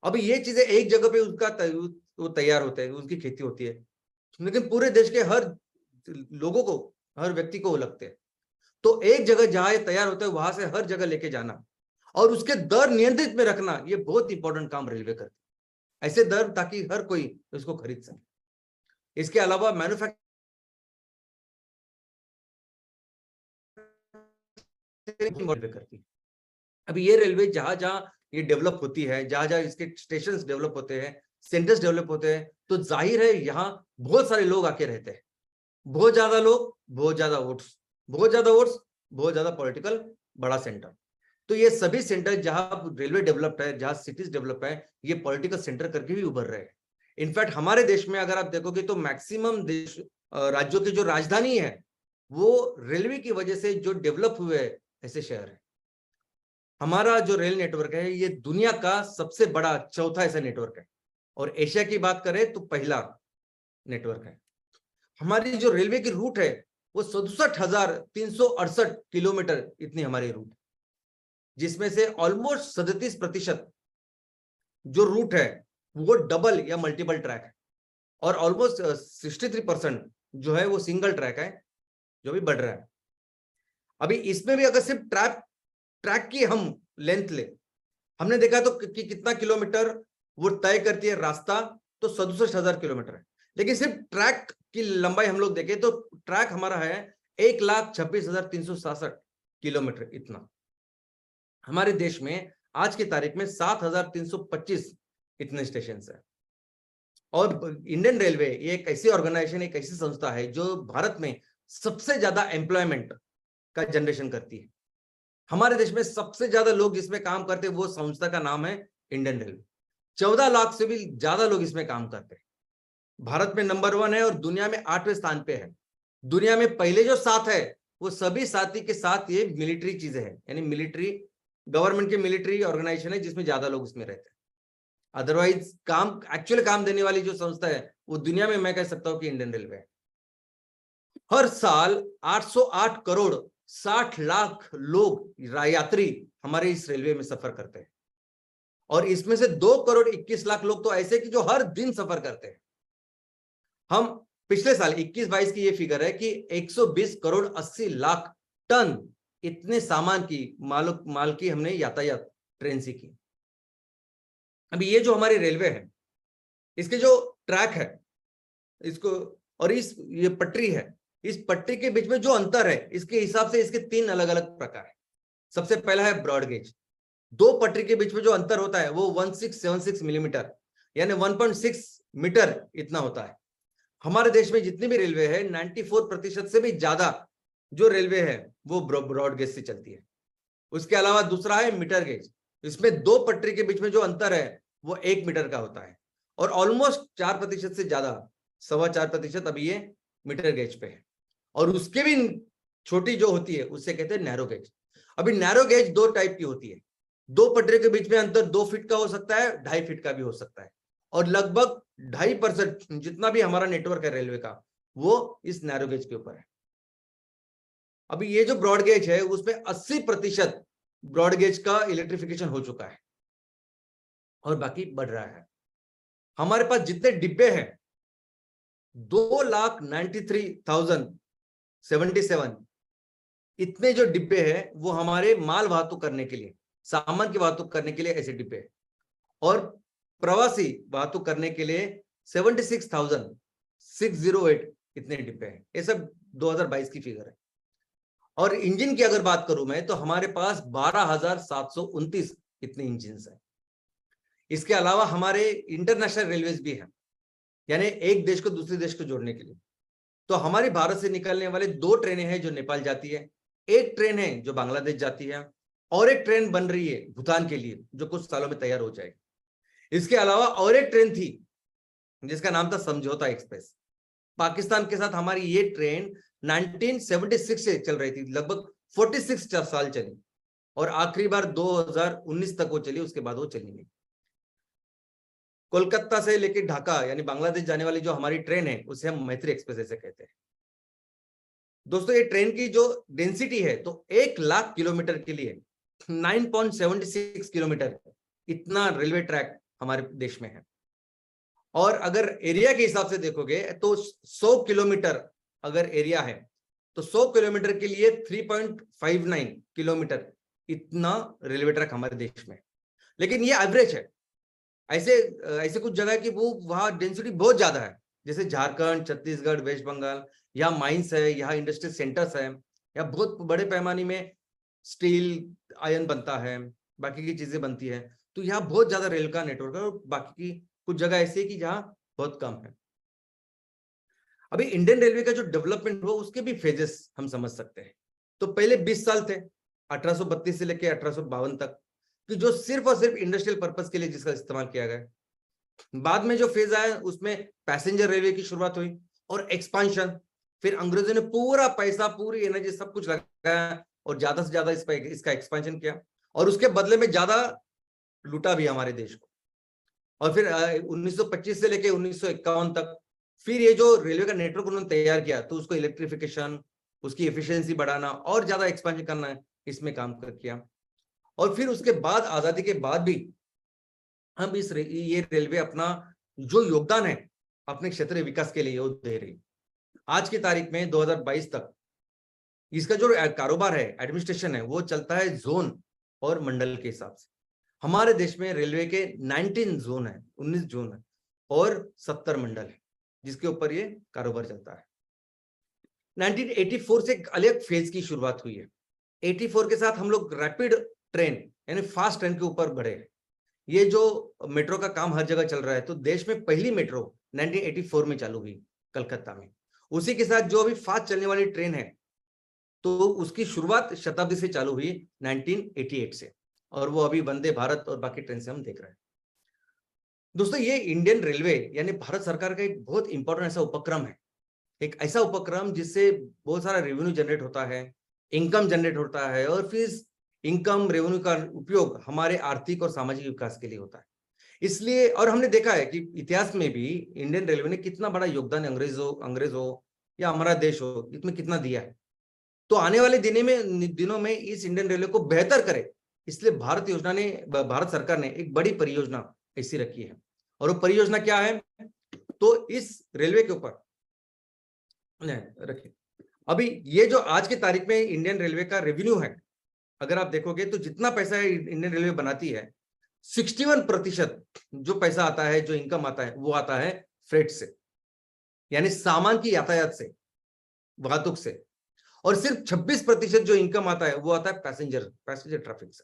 अभी ये चीजें एक जगह पे उसका वो तैयार होता है, उसकी खेती होती है, लेकिन पूरे देश के हर लोगों को, हर व्यक्ति को वो लगते हैं। तो एक जगह जहां ये तैयार होता है, वहां से हर जगह लेके जाना और उसके दर नियंत्रित में रखना, ये बहुत इंपॉर्टेंट काम रेलवे करती है। ऐसे दर ताकि हर कोई इसको खरीद सके। इसके अलावा मैन्युफैक्चरिंग करती है। अभी ये रेलवे जहां जहां ये डेवलप होती है, जहां जहां इसके स्टेशन डेवलप होते हैं, सेंटर्स डेवलप होते हैं, तो जाहिर है यहाँ बहुत सारे लोग आके रहते हैं। बहुत ज्यादा लोग, बहुत ज्यादा वोट्स, बहुत ज्यादा वोट्स, बहुत ज्यादा पॉलिटिकल बड़ा सेंटर। तो ये सभी सेंटर जहां रेलवे डेवलप्ड है, जहां सिटीज डेवलप है, ये पॉलिटिकल सेंटर करके भी उभर रहे हैं। इनफैक्ट हमारे देश में अगर आप देखोगे तो मैक्सिमम देश राज्यों की जो राजधानी है, वो रेलवे की वजह से जो डेवलप हुए ऐसे शहर है। हमारा जो रेल नेटवर्क है, ये दुनिया का सबसे बड़ा चौथा ऐसा नेटवर्क है, और एशिया की बात करें तो पहला नेटवर्क है। हमारी जो रेलवे की रूट है, वो 67,368 किलोमीटर इतनी हमारी रूट, जिसमें से ऑलमोस्ट 37% जो रूट है वो डबल या मल्टीपल ट्रैक है, और ऑलमोस्ट 63% जो है वो सिंगल ट्रैक है, जो भी बढ़ रहा है। अभी इसमें भी अगर सिर्फ ट्रैक की हम लेंथ ले, हमने देखा तो कि कितना किलोमीटर वो तय करती है रास्ता, तो 67,000 किलोमीटर है। लेकिन सिर्फ ट्रैक की लंबाई हम लोग देखें तो ट्रैक हमारा है 1,26,367 किलोमीटर इतना। हमारे देश में आज की तारीख में 7,325 इतने स्टेशन है। और इंडियन रेलवे ये एक ऐसी ऑर्गेनाइजेशन, एक ऐसी संस्था है जो भारत में सबसे ज्यादा एम्प्लॉयमेंट का जनरेशन करती है। हमारे देश में सबसे ज्यादा लोग जिसमें काम करते हैं, वो संस्था का नाम है इंडियन रेलवे। 14 लाख से भी ज्यादा लोग इसमें काम करते हैं। भारत में नंबर 1 है और दुनिया में 8वें स्थान पे है। दुनिया में पहले जो 7 है, वो सभी साथी के साथ ये मिलिट्री चीजें हैं, यानी मिलिट्री, गवर्नमेंट की मिलिट्री ऑर्गेनाइजेशन है जिसमें ज्यादा लोग उसमें रहते हैं। अदरवाइज काम, एक्चुअल काम देने वाली जो संस्था है, वो दुनिया में मैं कह सकता हूं कि इंडियन रेलवे है। हर साल 808 करोड़ 60 लाख लोग, यात्री हमारे इस रेलवे में सफर करते हैं, और इसमें से 2 करोड़ 21 लाख लोग तो ऐसे कि जो हर दिन सफर करते हैं। हम पिछले साल 21-22 की ये फिगर है कि 120 करोड़ 80 लाख टन इतने सामान की माल की हमने यातायात ट्रेन से की। अभी ये जो हमारी रेलवे है, इसके जो ट्रैक है इसको, और ये पटरी है, इस पटरी के बीच में जो अंतर है, इसके हिसाब से इसके 3 अलग अलग प्रकार है। सबसे पहला है ब्रॉड गेज। 2 पटरी के बीच में जो अंतर होता है वो 1676 मिलीमीटर यानी 1.6 मीटर इतना होता है। हमारे देश में जितनी भी रेलवे है 94% से भी ज्यादा जो रेलवे है वो ब्रॉड गेज से चलती है। उसके अलावा दूसरा है मीटर गेज। इसमें 2 पटरी के बीच में जो अंतर है वो 1 मीटर का होता है, और ऑलमोस्ट 4% से ज्यादा, 4.25% अभी ये मीटर गेज पे है। और उसके भी छोटी जो होती है उससे कहते हैं नैरो गेज। अभी नैरो गेज 2 टाइप की होती है। 2 पटरी के बीच में अंतर 2 फीट का हो सकता है, 2.5 फीट का भी हो सकता है, और लगभग 2.5% जितना भी हमारा नेटवर्क है रेलवे का वो इस नैरो गेज के ऊपर है। अभी ये जो ब्रॉड गेज है उसमें 80% ब्रॉड गेज का इलेक्ट्रिफिकेशन हो चुका है और बाकी बढ़ रहा है। हमारे पास जितने डिब्बे हैं 2,93,077 इतने जो डिब्बे हैं वो हमारे माल वाहतुक करने के लिए, सामान की वाहतुक करने के लिए ऐसे डिब्बे हैं, और प्रवासी वाहतुक करने के लिए 76,608 इतने डिब्बे हैं। ये सब 2022 की फिगर है। और इंजन की अगर बात करूं मैं तो हमारे पास 12,729 इतने इंजन हैं। इसके अलावा हमारे इंटरनेशनल रेलवेज भी हैं, यानी एक देश को दूसरे देश को जोड़ने के लिए। तो हमारी भारत से निकलने वाले 2 ट्रेनें हैं जो नेपाल जाती है, एक ट्रेन है जो बांग्लादेश जाती है, और एक ट्रेन बन रही है भूटान के लिए जो कुछ सालों में तैयार हो जाएगी। इसके अलावा और एक ट्रेन थी जिसका नाम था समझौता एक्सप्रेस। पाकिस्तान के साथ हमारी ये ट्रेन 1976 से चल रही थी, लगभग 46 साल चली, और आखिरी बार 2019 तक वो चली, उसके बाद वो चली नहीं। कोलकाता से लेकर ढाका यानी बांग्लादेश जाने वाली जो हमारी ट्रेन है उसे हम मैत्री एक्सप्रेस ऐसे कहते हैं। दोस्तों ये ट्रेन की जो डेंसिटी है तो 1 लाख किलोमीटर के लिए 9.76 किलोमीटर इतना रेलवे ट्रैक हमारे देश में है। और अगर एरिया के हिसाब से देखोगे तो 100 किलोमीटर अगर एरिया है तो 100 किलोमीटर के लिए 3.59 किलोमीटर इतना रेलवे ट्रैक हमारे देश में। लेकिन ये एवरेज है, ऐसे कुछ जगह है कि वो वहां डेंसिटी बहुत ज्यादा है, जैसे झारखंड, छत्तीसगढ़, वेस्ट बंगाल, यहाँ माइंस है, यहाँ इंडस्ट्रियल सेंटर्स है, यहाँ बहुत बड़े पैमाने में स्टील आयन बनता है, बाकी की चीजें बनती है, तो यहाँ बहुत ज्यादा रेल का नेटवर्क है। और बाकी की कुछ जगह ऐसी है कि जहाँ बहुत कम है। अभी इंडियन रेलवे का जो डेवलपमेंट हुआ उसके भी फेजेस हम समझ सकते हैं। तो पहले 20 साल थे 1832 से लेकर 1852 तक, कि जो सिर्फ और सिर्फ इंडस्ट्रियल पर्पस के लिए जिसका इस्तेमाल किया गया। बाद में जो फेज आया उसमें पैसेंजर रेलवे की शुरुआत हुई और एक्सपांशन, फिर अंग्रेजों ने पूरा पैसा, पूरी एनर्जी, सब कुछ लगाया और ज्यादा से ज्यादा इसका एक्सपांशन किया, और उसके बदले में ज्यादा लूटा भी हमारे देश को। और फिर 1925 से लेकर 1951 तक फिर ये जो रेलवे का नेटवर्क उन्होंने तैयार किया तो उसको इलेक्ट्रिफिकेशन, उसकी एफिशिएंसी बढ़ाना और ज्यादा एक्सपांशन करना है, इसमें काम किया। और फिर उसके बाद आजादी के बाद भी हम ये रेलवे अपना जो योगदान है अपने क्षेत्रीय विकास के लिए वो दे रही। आज की तारीख में 2022 तक इसका जो कारोबार है, एडमिनिस्ट्रेशन है, वो चलता है जोन और मंडल के हिसाब से। हमारे देश में रेलवे के 19 जोन है, 19 जोन है और 70 मंडल है जिसके ऊपर ये कारोबार चलता है। 1984 से एक अलग फेज की शुरुआत हुई है। 84 के साथ हम लोग रैपिड ट्रेन यानी फास्ट ट्रेन के ऊपर बढ़े। ये जो मेट्रो का काम हर जगह चल रहा है, तो देश में पहली मेट्रो 1984 में चालू हुई कलकत्ता में। उसी के साथ जो अभी फास्ट चलने वाली ट्रेन है तो उसकी शुरुआत शताब्दी से चालू हुई 1988 से, और वो अभी वंदे भारत और बाकी ट्रेन से हम देख रहे हैं। दोस्तों ये इंडियन रेलवे यानी भारत सरकार का एक बहुत इंपॉर्टेंट ऐसा उपक्रम है, एक ऐसा उपक्रम जिससे बहुत सारा रेवेन्यू जनरेट होता है, इनकम जनरेट होता है, और फिर इनकम रेवेन्यू का उपयोग हमारे आर्थिक और सामाजिक विकास के लिए होता है। इसलिए, और हमने देखा है कि इतिहास में भी इंडियन रेलवे ने कितना बड़ा योगदान अंग्रेज हो या हमारा देश हो, इसमें कितना दिया है। तो आने वाले दिनों में इस इंडियन रेलवे को बेहतर करे, इसलिए भारत सरकार ने एक बड़ी परियोजना ऐसी रखी है। और वो परियोजना क्या है, तो इस रेलवे के ऊपर रखिए। अभी ये जो आज की तारीख में इंडियन रेलवे का रेवेन्यू है, अगर आप देखोगे तो जितना पैसा इंडियन रेलवे बनाती है 61% जो पैसा आता है, जो इनकम आता है, वो आता है फ्रेट से, यानी सामान की यातायात से, वाहतुक से। और सिर्फ 26% जो इनकम आता है वो आता है पैसेंजर ट्रैफिक से।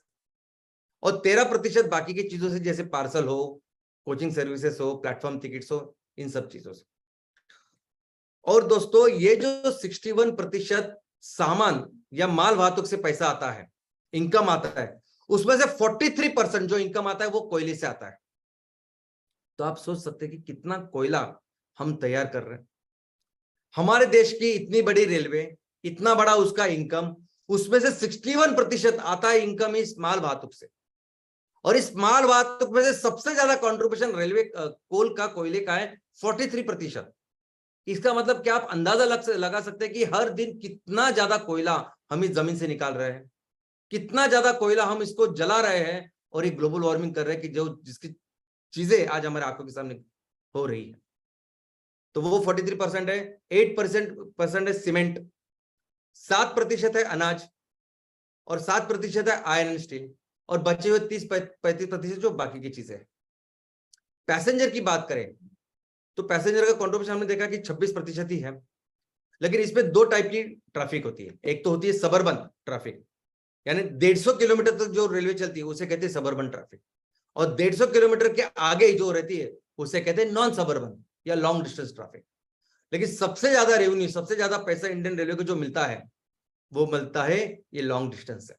और 13% बाकी की चीजों से, जैसे पार्सल हो, कोचिंग सर्विसेज हो, प्लेटफॉर्म टिकट्स हो, इन सब चीजों से। और दोस्तों, ये जो 61% सामान या माल वाहतुक से पैसा आता है, इनकम आता है, उसमें से 43% जो इनकम आता है वो कोयले से आता है। तो आप सोच सकते हैं कि कितना कोयला हम तैयार कर रहे हैं। हमारे देश की इतनी बड़ी रेलवे, इतना बड़ा उसका इनकम, उसमें से 61% आता है इनकम इस माल वाहतुक से। और इस माल वाहतुक में से सबसे ज्यादा कंट्रीब्यूशन रेलवे कोयले का है, 43%। इसका मतलब क्या आप अंदाजा लगा सकते हैं कि हर दिन कितना ज्यादा कोयला हम इस जमीन से निकाल रहे हैं, कितना ज्यादा कोयला हम इसको जला रहे हैं, और ये ग्लोबल वार्मिंग कर रहे हैं कि जिसकी चीजें आज हमारे आंखों के सामने हो रही है। तो वो 43% है। 8% है सीमेंट, 7% है अनाज, और 7% है आयरन एंड स्टील, और बचे हुए 30-35% जो बाकी की चीजें हैं। पैसेंजर की बात करें तो पैसेंजर का कंट्रीब्यूशन हमने देखा कि 26% ही है। लेकिन इसमें दो टाइप की ट्रैफिक होती है। एक तो होती है सबर्बन ट्रैफिक, यानी 150 किलोमीटर तक जो रेलवे चलती है उसे कहते हैं सबर्बन ट्रैफिक, और 150 किलोमीटर के आगे जो रहती है उसे कहते हैं नॉन सबर्बन या लॉन्ग डिस्टेंस ट्रैफिक। लेकिन सबसे ज्यादा रेवेन्यू, सबसे ज्यादा पैसा इंडियन रेलवे को जो मिलता है वो मिलता है ये लॉन्ग डिस्टेंस है।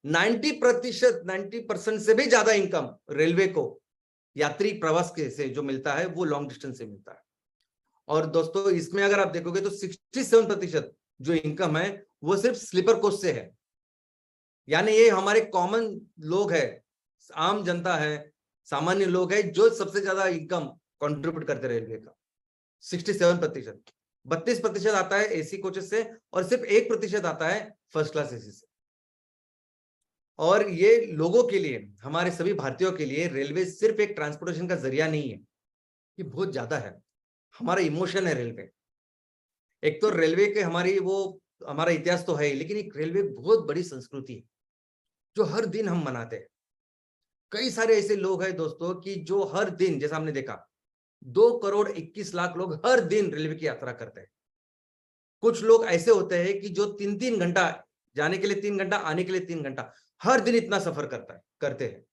90% से भी ज्यादा इनकम रेलवे को यात्री प्रवास के से जो मिलता है वो लॉन्ग डिस्टेंस से मिलता है। और दोस्तों, इसमें अगर आप देखोगे तो 67% जो इनकम है वो सिर्फ स्लीपर कोच से है, यानी ये हमारे कॉमन लोग है, आम जनता है, सामान्य लोग है, जो सबसे ज्यादा इनकम कंट्रीब्यूट करते रेलवे का। 67%। 32% आता है एसी कोचेस से, और सिर्फ 1% आता है फर्स्ट क्लास एसी से। और ये लोगों के लिए, हमारे सभी भारतीयों के लिए रेलवे सिर्फ एक ट्रांसपोर्टेशन का जरिया नहीं है, ये बहुत ज्यादा है। हमारा इमोशन है रेलवे। एक तो रेलवे के हमारा इतिहास तो है, लेकिन एक रेलवे बहुत बड़ी संस्कृति है जो हर दिन हम मनाते हैं। कई सारे ऐसे लोग हैं दोस्तों कि जो हर दिन, जैसा हमने देखा, 2,21,00,000 लोग हर दिन रेलवे की यात्रा करते हैं। कुछ लोग ऐसे होते हैं कि जो 3-3 घंटा जाने के लिए, 3 घंटा आने के लिए, 3 घंटा हर दिन इतना सफर करते हैं।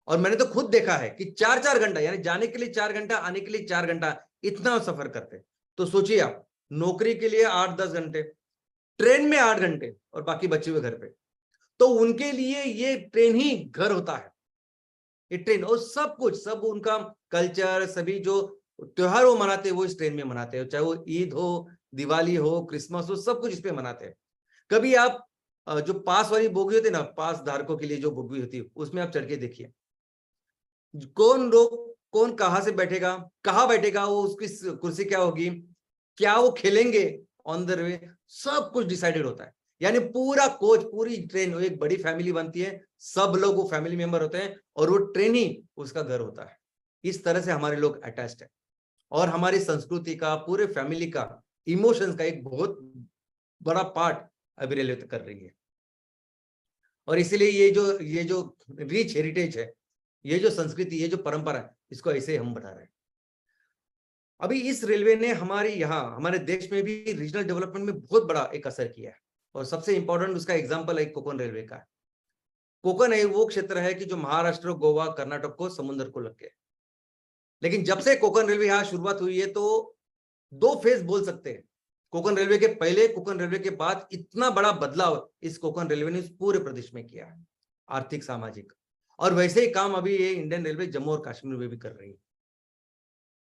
और मैंने तो खुद देखा है कि 4-4 घंटा, यानी जाने के लिए 4 घंटा, आने के लिए 4 घंटा, इतना सफर करते हैं। तो सोचिए आप, नौकरी के लिए 8-10 घंटे, ट्रेन में 8 घंटे, और बाकी बचे हुए घर पे। तो उनके लिए ये ट्रेन ही घर होता है, ये ट्रेन। और सब कुछ, सब उनका कल्चर, सभी जो त्योहार वो मनाते हैं वो इस ट्रेन में मनाते हैं, चाहे वो ईद हो, दिवाली हो, क्रिसमस हो, सब कुछ इस पे मनाते हैं। कभी आप जो पास वाली बोगी होती है ना, पास धारकों के लिए जो बोगी होती है, उसमें आप चढ़ के देखिए, कौन कहाँ से बैठेगा, कहाँ बैठेगा, वो उसकी कुर्सी क्या होगी, क्या वो खेलेंगे ऑन द वे, सब कुछ डिसाइडेड होता है। यानी पूरा कोच, पूरी ट्रेन एक बड़ी फैमिली बनती है, सब लोग वो फैमिली मेंबर होते हैं, और वो ट्रेन ही उसका घर होता है। इस तरह से हमारे लोग अटैच्ड है, और हमारी संस्कृति का, पूरे फैमिली का, इमोशंस का एक बहुत बड़ा पार्ट अभी रेलवे कर रही है। और इसीलिए ये जो रिच हेरिटेज है, ये जो संस्कृति, ये जो परंपरा है, इसको ऐसे हम बढ़ा रहे हैं। अभी इस रेलवे ने हमारे देश में भी रीजनल डेवलपमेंट में बहुत बड़ा एक असर किया है, और सबसे इंपॉर्टेंट उसका एग्जांपल है कोकण रेलवे का। कोकण है वो क्षेत्र है कि जो महाराष्ट्र, गोवा, कर्नाटक को समुद्र को लग गए। लेकिन जब से कोकण रेलवे यहाँ शुरुआत हुई है, तो 2 फेज बोल सकते हैं। कोकण रेलवे के पहले, कोकण रेलवे के बाद, इतना बड़ा बदलाव इस कोकण रेलवे ने पूरे प्रदेश में किया है, आर्थिक, सामाजिक। और वैसे ही काम अभी ये इंडियन रेलवे जम्मू और कश्मीर में भी कर रही है।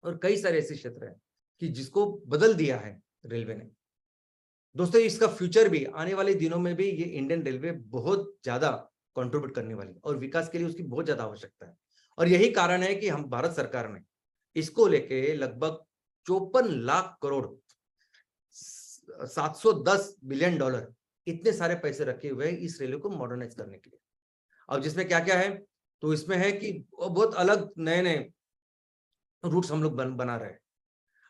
और कई सारे ऐसे क्षेत्र हैं कि जिसको बदल दिया है रेलवे ने। दोस्तों, इसका फ्यूचर भी, आने वाले दिनों में भी ये इंडियन रेलवे बहुत ज्यादा कंट्रीब्यूट करने वाली है, और विकास के लिए उसकी बहुत ज्यादा आवश्यकता है। और यही कारण है कि हम भारत सरकार ने इसको लेके लगभग 54 लाख करोड़, $710 बिलियन, इतने सारे पैसे रखे हुए हैं इस रेलवे को मॉडर्नाइज करने के लिए। अब जिसमें क्या क्या है, तो इसमें है कि बहुत अलग नए नए रूट्स हम लोग बना रहे हैं।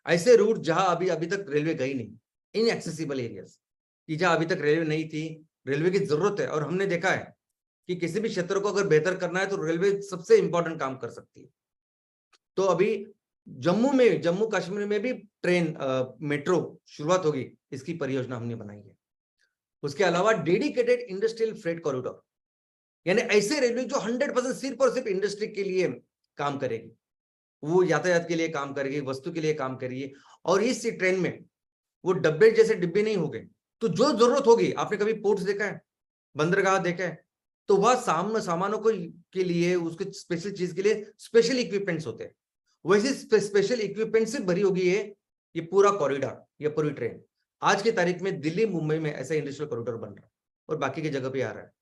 ऐसे रूट जहां अभी तक रेलवे गई नहीं, इनएक्सेसिबल एरियाज, कि जहां अभी तक रेलवे नहीं थी, रेलवे की जरूरत है। और हमने देखा है कि किसी भी क्षेत्र को अगर बेहतर करना है तो रेलवे सबसे इंपॉर्टेंट काम कर सकती है। तो अभी जम्मू कश्मीर में भी ट्रेन मेट्रो शुरुआत होगी, इसकी परियोजना हमने बनाई है। उसके अलावा डेडिकेटेड इंडस्ट्रियल फ्रेट कॉरिडोर, यानी ऐसे रेलवे जो 100% सिर्फ और सिर्फ इंडस्ट्री के लिए काम करेगी, वो यातायात के लिए काम करेगी, वस्तु के लिए काम करेगी। और इस ट्रेन में वो डब्बे जैसे डिब्बे नहीं होंगे, तो जो जरूरत होगी, आपने कभी पोर्ट्स देखा है, बंदरगाह देखा है, तो वह सामानों को के लिए, उसके स्पेशल चीज के लिए स्पेशल इक्विपमेंट्स होते हैं। वैसे स्पेशल इक्विपमेंट से भरी होगी ये पूरा कॉरिडोर, ये पूरी ट्रेन। आज की तारीख में दिल्ली मुंबई में ऐसा इंडस्ट्रियल कॉरिडोर बन रहा है और बाकी की जगह पे आ रहा है।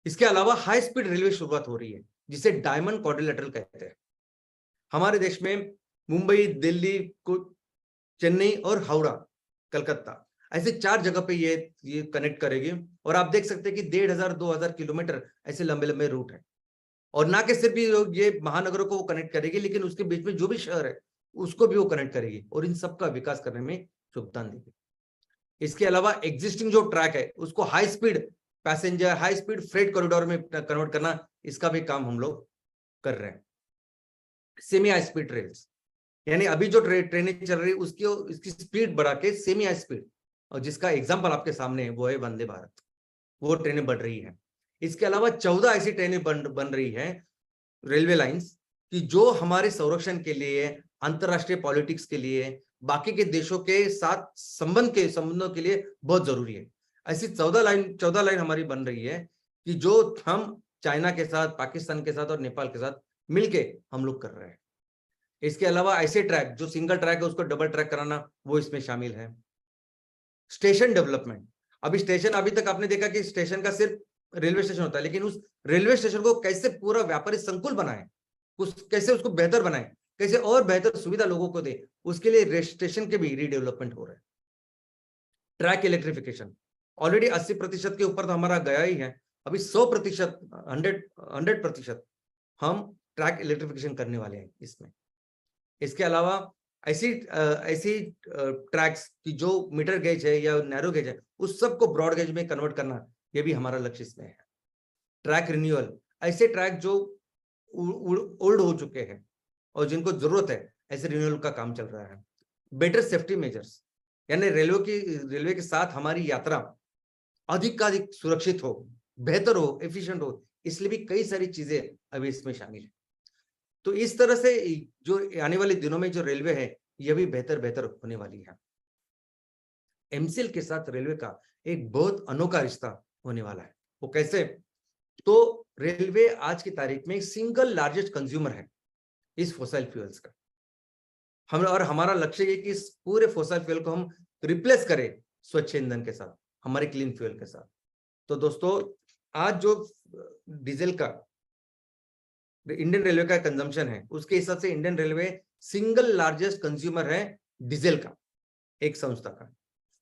इसके अलावा हाई स्पीड रेलवे शुरुआत हो रही है, जिसे डायमंड क्वाड्रिलेटरल कहते हैं। हमारे देश में मुंबई, दिल्ली को, चेन्नई और हावड़ा, कलकत्ता, ऐसे 4 जगह पे ये कनेक्ट करेगी। और आप देख सकते हैं कि 1500-2000 किलोमीटर ऐसे लंबे लंबे रूट है। और ना कि सिर्फ ये महानगरों को वो कनेक्ट करेगी, लेकिन उसके बीच में जो भी शहर है उसको भी वो कनेक्ट करेगी और इन सबका विकास करने में योगदान देगी। इसके अलावा एग्जिस्टिंग जो ट्रैक है उसको high speed passenger, high speed freight corridor में कन्वर्ट करना, इसका भी काम हम लोग कर रहे हैं। सेमी हाई स्पीड रेल्स, यानी अभी जो ट्रेनें चल रही है उसकी स्पीड बढ़ा के सेमी हाई स्पीड, और जिसका एग्जांपल आपके सामने है वो है वंदे भारत, वो ट्रेनें बढ़ रही है। इसके अलावा 14 ऐसी ट्रेनें बन रही है, रेलवे लाइंस, कि जो हमारे संरक्षण के लिए, अंतरराष्ट्रीय पॉलिटिक्स के लिए, बाकी के देशों के साथ संबंधों के लिए बहुत जरूरी है। ऐसी 14 लाइन हमारी बन रही है कि जो हम चाइना के साथ, पाकिस्तान के साथ और नेपाल के साथ मिलके हम लोग कर रहे हैं। इसके अलावा ऐसे ट्रैक जो सिंगल ट्रैक है उसको डबल ट्रैक कराना, वो इसमें शामिल है। स्टेशन डेवलपमेंट, अभी तक आपने देखा कि स्टेशन का सिर्फ रेलवे स्टेशन होता है, लेकिन उस रेलवे स्टेशन को कैसे पूरा व्यापारिक संकुल बनाए, कैसे उसको बेहतर बनाए, कैसे और बेहतर सुविधा लोगों को दे, उसके लिए स्टेशन के भी रीडेवलपमेंट हो रहा है। ट्रैक इलेक्ट्रिफिकेशन, ऑलरेडी 80% के ऊपर तो हमारा गया ही है, अभी 100%, 100% हम ट्रैक इलेक्ट्रिफिकेशन करने वाले हैं इसमें। इसके अलावा ऐसी ट्रैक्स की जो मीटर गेज है या नैरो गेज है, उस सबको ब्रॉड गेज में कन्वर्ट करना, ये भी हमारा लक्ष्य इसमें है। ट्रैक रिन्यूअल, ऐसे ट्रैक जो ओल्ड हो चुके हैं और जिनको जरूरत है, ऐसे रिन्यूअल का काम चल रहा है। बेटर सेफ्टी मेजर्स, यानी रेलवे के साथ हमारी यात्रा अधिक सुरक्षित हो, बेहतर हो, एफिशिएंट हो, इसलिए भी कई सारी चीजें अभी इसमें शामिल है। तो इस तरह से जो आने वाले दिनों में जो रेलवे है, यह भी बेहतर होने वाली है। एमसीएल के साथ रेलवे का एक बहुत अनोखा रिश्ता होने वाला है। वो कैसे? तो रेलवे आज की तारीख में सिंगल लार्जेस्ट कंज्यूमर है इस फॉसिल फ्यूल्स का। हमारा लक्ष्य ये कि इस पूरे फॉसिल फ्यूल को हम रिप्लेस करें स्वच्छ ईंधन के साथ, हमारे क्लीन फ्यूल के साथ। तो दोस्तों, आज जो डीजल का इंडियन रेलवे का कंजम्पशन है, उसके हिसाब से Indian railway single largest consumer है डीजल का, एक संस्था का।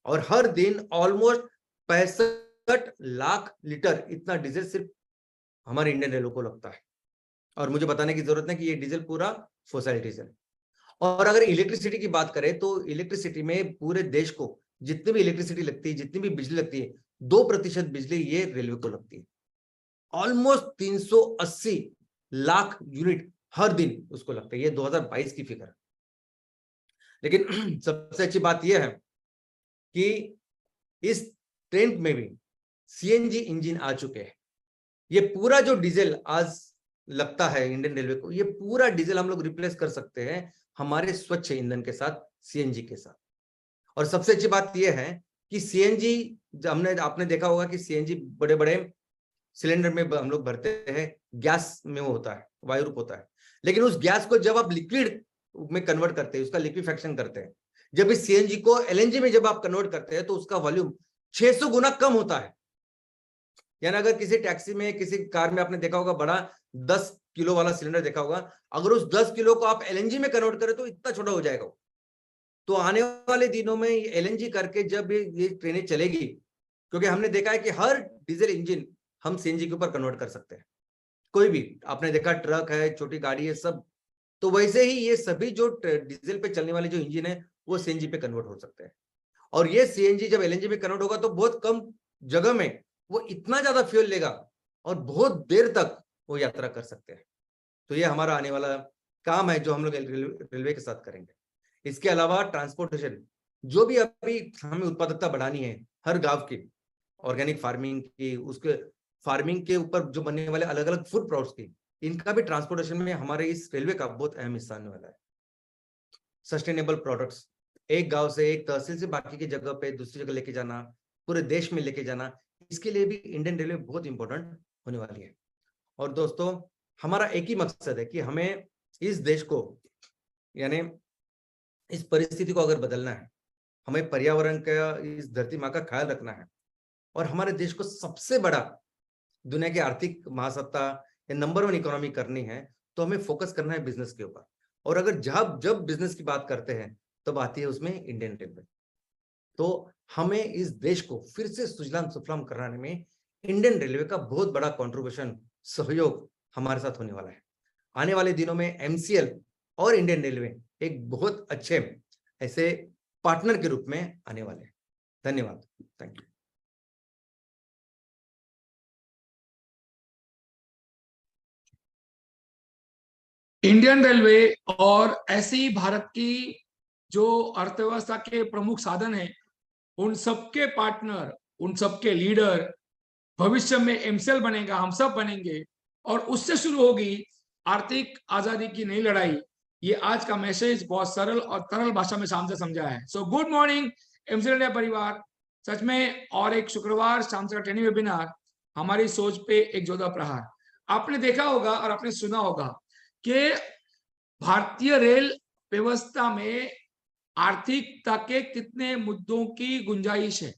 और हर दिन ऑलमोस्ट 65 लाख लीटर इतना डीजल सिर्फ हमारे इंडियन रेलवे को लगता है। और मुझे बताने की जरूरत नहीं कि ये डीजल पूरा फॉसिल डीजल। और अगर इलेक्ट्रिसिटी की बात करें तो इलेक्ट्रिसिटी में पूरे देश को जितनी भी इलेक्ट्रिसिटी लगती है, जितनी भी बिजली लगती है, 2% बिजली ये रेलवे को लगती है। ऑलमोस्ट 380 लाख यूनिट हर दिन उसको लगता है, ये 2022 की फिगर है। लेकिन सबसे अच्छी बात यह है कि इस ट्रेन में भी सीएनजी इंजन आ चुके हैं। ये पूरा जो डीजल आज लगता है इंडियन रेलवे को, ये पूरा डीजल हम लोग रिप्लेस कर सकते हैं हमारे स्वच्छ ईंधन के साथ, सीएनजी के साथ। और सबसे अच्छी बात यह है कि सीएनजी, आपने देखा होगा कि सीएनजी बड़े बड़े सिलेंडर में हम लोग भरते हैं, गैस में वो होता है, वायु रूप होता है। लेकिन उस गैस को जब आप लिक्विड में कन्वर्ट करते हैं, उसका लिक्विफेक्शन करते हैं, जब इस सीएनजी को एलएनजी में जब आप कन्वर्ट करते हैं, तो उसका वॉल्यूम 600 गुना कम होता है। यानी अगर किसी टैक्सी में, किसी कार में आपने देखा होगा, बड़ा 10 किलो वाला सिलेंडर देखा होगा, अगर उस 10 किलो को आप एलएनजी में कन्वर्ट करें तो इतना छोटा हो जाएगा। तो आने वाले दिनों में एलएनजी करके जब ये ट्रेनें चलेगी, क्योंकि हमने देखा है कि हर डीजल इंजन हम सीएनजी के ऊपर कन्वर्ट कर सकते हैं। कोई भी, आपने देखा ट्रक है, छोटी गाड़ी है, सब। तो वैसे ही ये सभी जो डीजल पे चलने वाले जो इंजन है, वो सीएनजी पे कन्वर्ट हो सकते हैं। और ये सीएनजी जब एलएनजी में कन्वर्ट होगा तो बहुत कम जगह में वो इतना ज्यादा फ्यूल लेगा और बहुत देर तक वो यात्रा कर सकते हैं। तो ये हमारा आने वाला काम है जो हम लोग रेलवे के साथ करेंगे। इसके अलावा ट्रांसपोर्टेशन, जो भी अभी हमें उत्पादकता बढ़ानी है हर गांव की, ऑर्गेनिक फार्मिंग की, उसके फार्मिंग के ऊपर जो बनने वाले अलग अलग फूड प्रोडक्ट्स की, इनका भी ट्रांसपोर्टेशन में हमारे इस रेलवे का बहुत अहम हिस्सा आने वाला है। सस्टेनेबल प्रोडक्ट्स, एक गांव से, एक तहसील से बाकी की जगह पे दूसरी जगह लेके जाना, पूरे देश में लेके जाना, इसके लिए भी इंडियन रेलवे बहुत इंपॉर्टेंट होने वाली है। और दोस्तों, हमारा एक ही मकसद है कि हमें इस देश को, यानी इस परिस्थिति को अगर बदलना है, हमें पर्यावरण का, इस धरती माँ का ख्याल रखना है, और हमारे देश को सबसे बड़ा दुनिया की आर्थिक महासत्ता या नंबर 1 इकोनॉमी करनी है, तो हमें फोकस करना है बिजनेस के ऊपर। और अगर जब बिजनेस की बात करते हैं तब आती है उसमें इंडियन रेलवे। तो हमें इस देश को फिर से सुजलाम सुफलाम कराने में इंडियन रेलवे का बहुत बड़ा कंट्रीब्यूशन, सहयोग हमारे साथ होने वाला है। आने वाले दिनों में एमसीएल और इंडियन रेलवे एक बहुत अच्छे ऐसे पार्टनर के रूप में आने वाले हैं। धन्यवाद। Thank you. इंडियन रेलवे और ऐसे ही भारत की जो अर्थव्यवस्था के प्रमुख साधन हैं, उन सबके पार्टनर, उन सबके लीडर, भविष्य में एमसीएल बनेगा, हम सब बनेंगे, और उससे शुरू होगी आर्थिक आजादी की नई लड़ाई। ये आज का मैसेज बहुत सरल और तरल भाषा में शाम से समझा है। So good morning MCL India परिवार। सच में, और एक शुक्रवार शाम से का ट्रेनिंग वेबिनार, हमारी सोच पे एक जोधा प्रहार। आपने देखा होगा और आपने सुना होगा कि भारतीय रेल व्यवस्था में आर्थिकता के कितने मुद्दों की गुंजाइश है।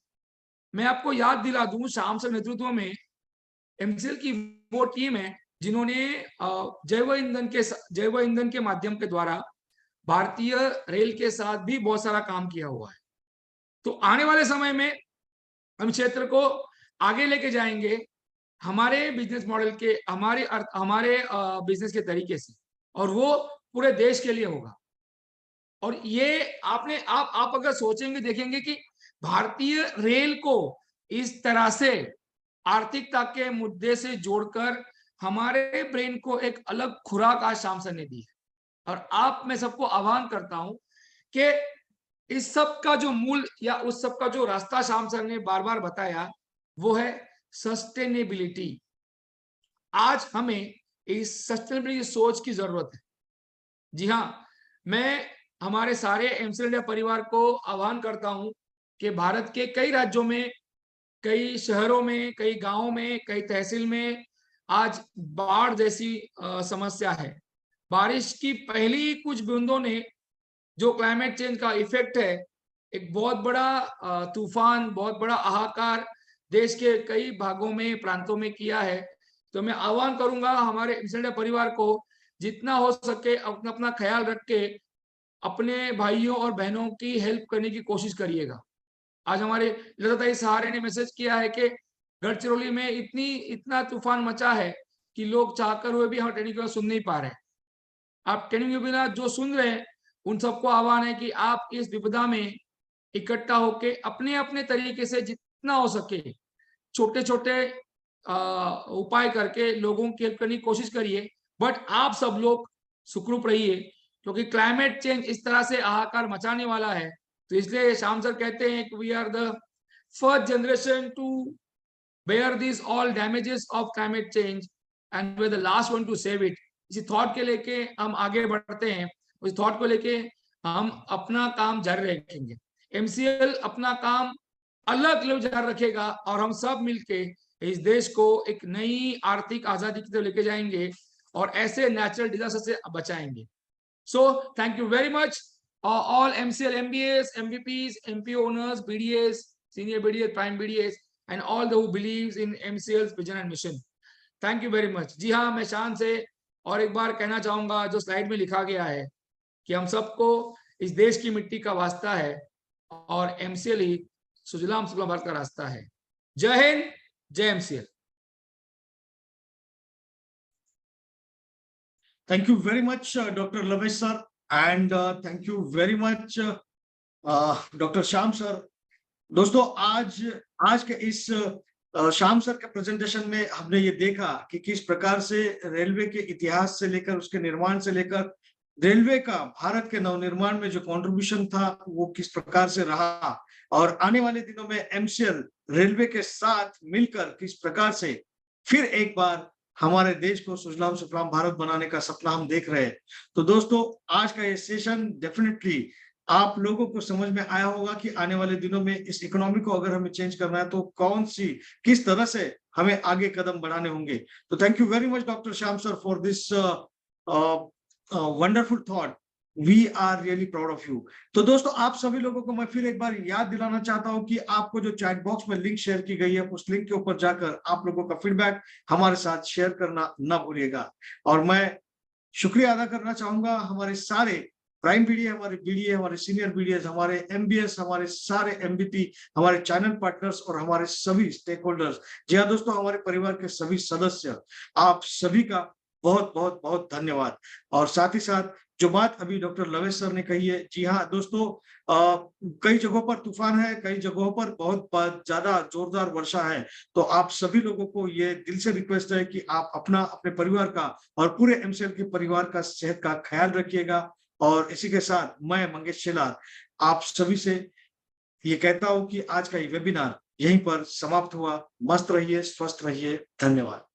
मैं आपको याद दिला दूं, शाम से नेतृत्व में एमसीएल की वो टीम है जिन्होंने जैव ईंधन के माध्यम के द्वारा भारतीय रेल के साथ भी बहुत सारा काम किया हुआ है। तो आने वाले समय में हम क्षेत्र को आगे लेके जाएंगे हमारे बिजनेस मॉडल के, हमारे बिजनेस के तरीके से, और वो पूरे देश के लिए होगा। और ये आप अगर सोचेंगे, देखेंगे कि भारतीय रेल को इस तरह से आर्थिकता के मुद्दे से जोड़कर हमारे ब्रेन को एक अलग खुराक आज शाम सर ने दी है। और आप, मैं सबको आह्वान करता हूं कि इस सब का जो मूल या उस सब का जो रास्ता शाम सर ने बार बार बताया, वो है सस्टेनेबिलिटी। आज हमें इस सस्टेनेबिलिटी सोच की जरूरत है। जी हाँ, मैं हमारे सारे एमसीएल इंडिया परिवार को आह्वान करता हूं कि भारत के कई राज्यों में, कई शहरों में, कई गांवों में, कई तहसील में आज बाढ़ जैसी समस्या है। बारिश की पहली कुछ बूंदों ने जो क्लाइमेट चेंज का इफेक्ट है, एक बहुत बड़ा तूफान, बहुत बड़ा हाहाकार देश के कई भागों में, प्रांतों में किया है। तो मैं आह्वान करूंगा हमारे एमसीएल इंडिया परिवार को, जितना हो सके अपना अपना ख्याल रख के अपने भाइयों और बहनों की हेल्प करने की कोशिश करिएगा। आज हमारे लताताई सहारे ने मैसेज किया है कि गढ़चिरौली में इतना तूफान मचा है कि लोग चाहकर हुए भी हम ट्रेनिंग को सुन नहीं पा रहे। आप ट्रेनिंग के बिना जो सुन रहे हैं, उन सबको आह्वान है कि आप इस विपदा में इकट्ठा होके अपने अपने तरीके से जितना हो सके छोटे छोटे उपाय करके लोगों की हेल्प करने की कोशिश करिए। बट आप सब लोग सुखरूप रहिए, क्योंकि क्लाइमेट चेंज इस तरह से हाहाकार मचाने वाला है। तो इसलिए शाम सर कहते हैं कि we are the first generation to bear this all damages of climate change and we are the last one to save it. इसी थॉट के लेके हम आगे बढ़ते हैं, उस थॉट को लेके हम अपना काम जारी रखेंगे। एमसीएल अपना काम अलग लेवल जारी रखेगा और हम सब मिलके इस देश को एक नई आर्थिक आजादी की तरफ लेके जाएंगे और ऐसे नेचुरल डिजास्टर से बचाएंगे। So thank you very much, all MCL MBAs, MVPs, MPO owners, BDAs, senior BDAs, prime BDAs, and all the who believes in MCL's vision and mission. Thank you very much. जी हाँ, मैं शान से और एक बार कहना चाहूंगा, जो स्लाइड में लिखा गया है कि हम सबको इस देश की मिट्टी का वास्ता है और MCL ही सुजलाम सुफलाम भारत का रास्ता है। जय हिंद, जय MCL। Thank you very much, Dr. Lavesh sir, and thank you very much, Dr. Sham sir. दोस्तों, आज के इस श्याम सर के प्रेजेंटेशन में हमने ये देखा कि किस प्रकार से रेलवे के इतिहास से लेकर उसके निर्माण से लेकर रेलवे का भारत के नवनिर्माण में जो कंट्रीब्यूशन था वो किस प्रकार से रहा, और आने वाले दिनों में एमसीएल रेलवे के साथ मिलकर किस प्रकार से फिर एक बार हमारे देश को सुजलाम सुफलाम भारत बनाने का सपना हम देख रहे हैं। तो दोस्तों, आज का ये सेशन डेफिनेटली आप लोगों को समझ में आया होगा कि आने वाले दिनों में इस इकोनॉमी को अगर हमें चेंज करना है तो किस तरह से हमें आगे कदम बढ़ाने होंगे। तो thank you very much doctor Shyam sir for this wonderful thought. We are really proud of you. तो दोस्तों, आप सभी लोगों को मैं फिर एक बार याद दिलाना चाहता हूं कि आपको जो चैट बॉक्स में लिंक शेयर की गई है उस लिंक के ऊपर जाकर आप लोगों का फीडबैक हमारे साथ शेयर करना ना भूलिएगा। और मैं शुक्रिया अदा करना चाहूंगा हमारे सारे प्राइम बीडीए, हमारे बीडीए, हमारे सीनियर बीडीएस, हमारे एमबीएस, हमारे सारे एमबीपी, हमारे चैनल पार्टनर्स और हमारे सभी स्टेक होल्डर्स। जी हाँ दोस्तों, हमारे परिवार के सभी सदस्य, आप सभी का बहुत बहुत बहुत धन्यवाद। और साथ ही साथ जो बात अभी डॉक्टर लवेश सर ने कही है, जी हाँ दोस्तों, कई जगहों पर तूफान है, कई जगहों पर बहुत ज्यादा जोरदार वर्षा है। तो आप सभी लोगों को ये दिल से रिक्वेस्ट है कि आप अपने परिवार का और पूरे एमसीएल के परिवार का सेहत का ख्याल रखिएगा। और इसी के साथ मैं मंगेश शेलार आप सभी से ये कहता हूं कि आज का ये वेबिनार यहीं पर समाप्त हुआ। मस्त रहिए, स्वस्थ रहिए, धन्यवाद।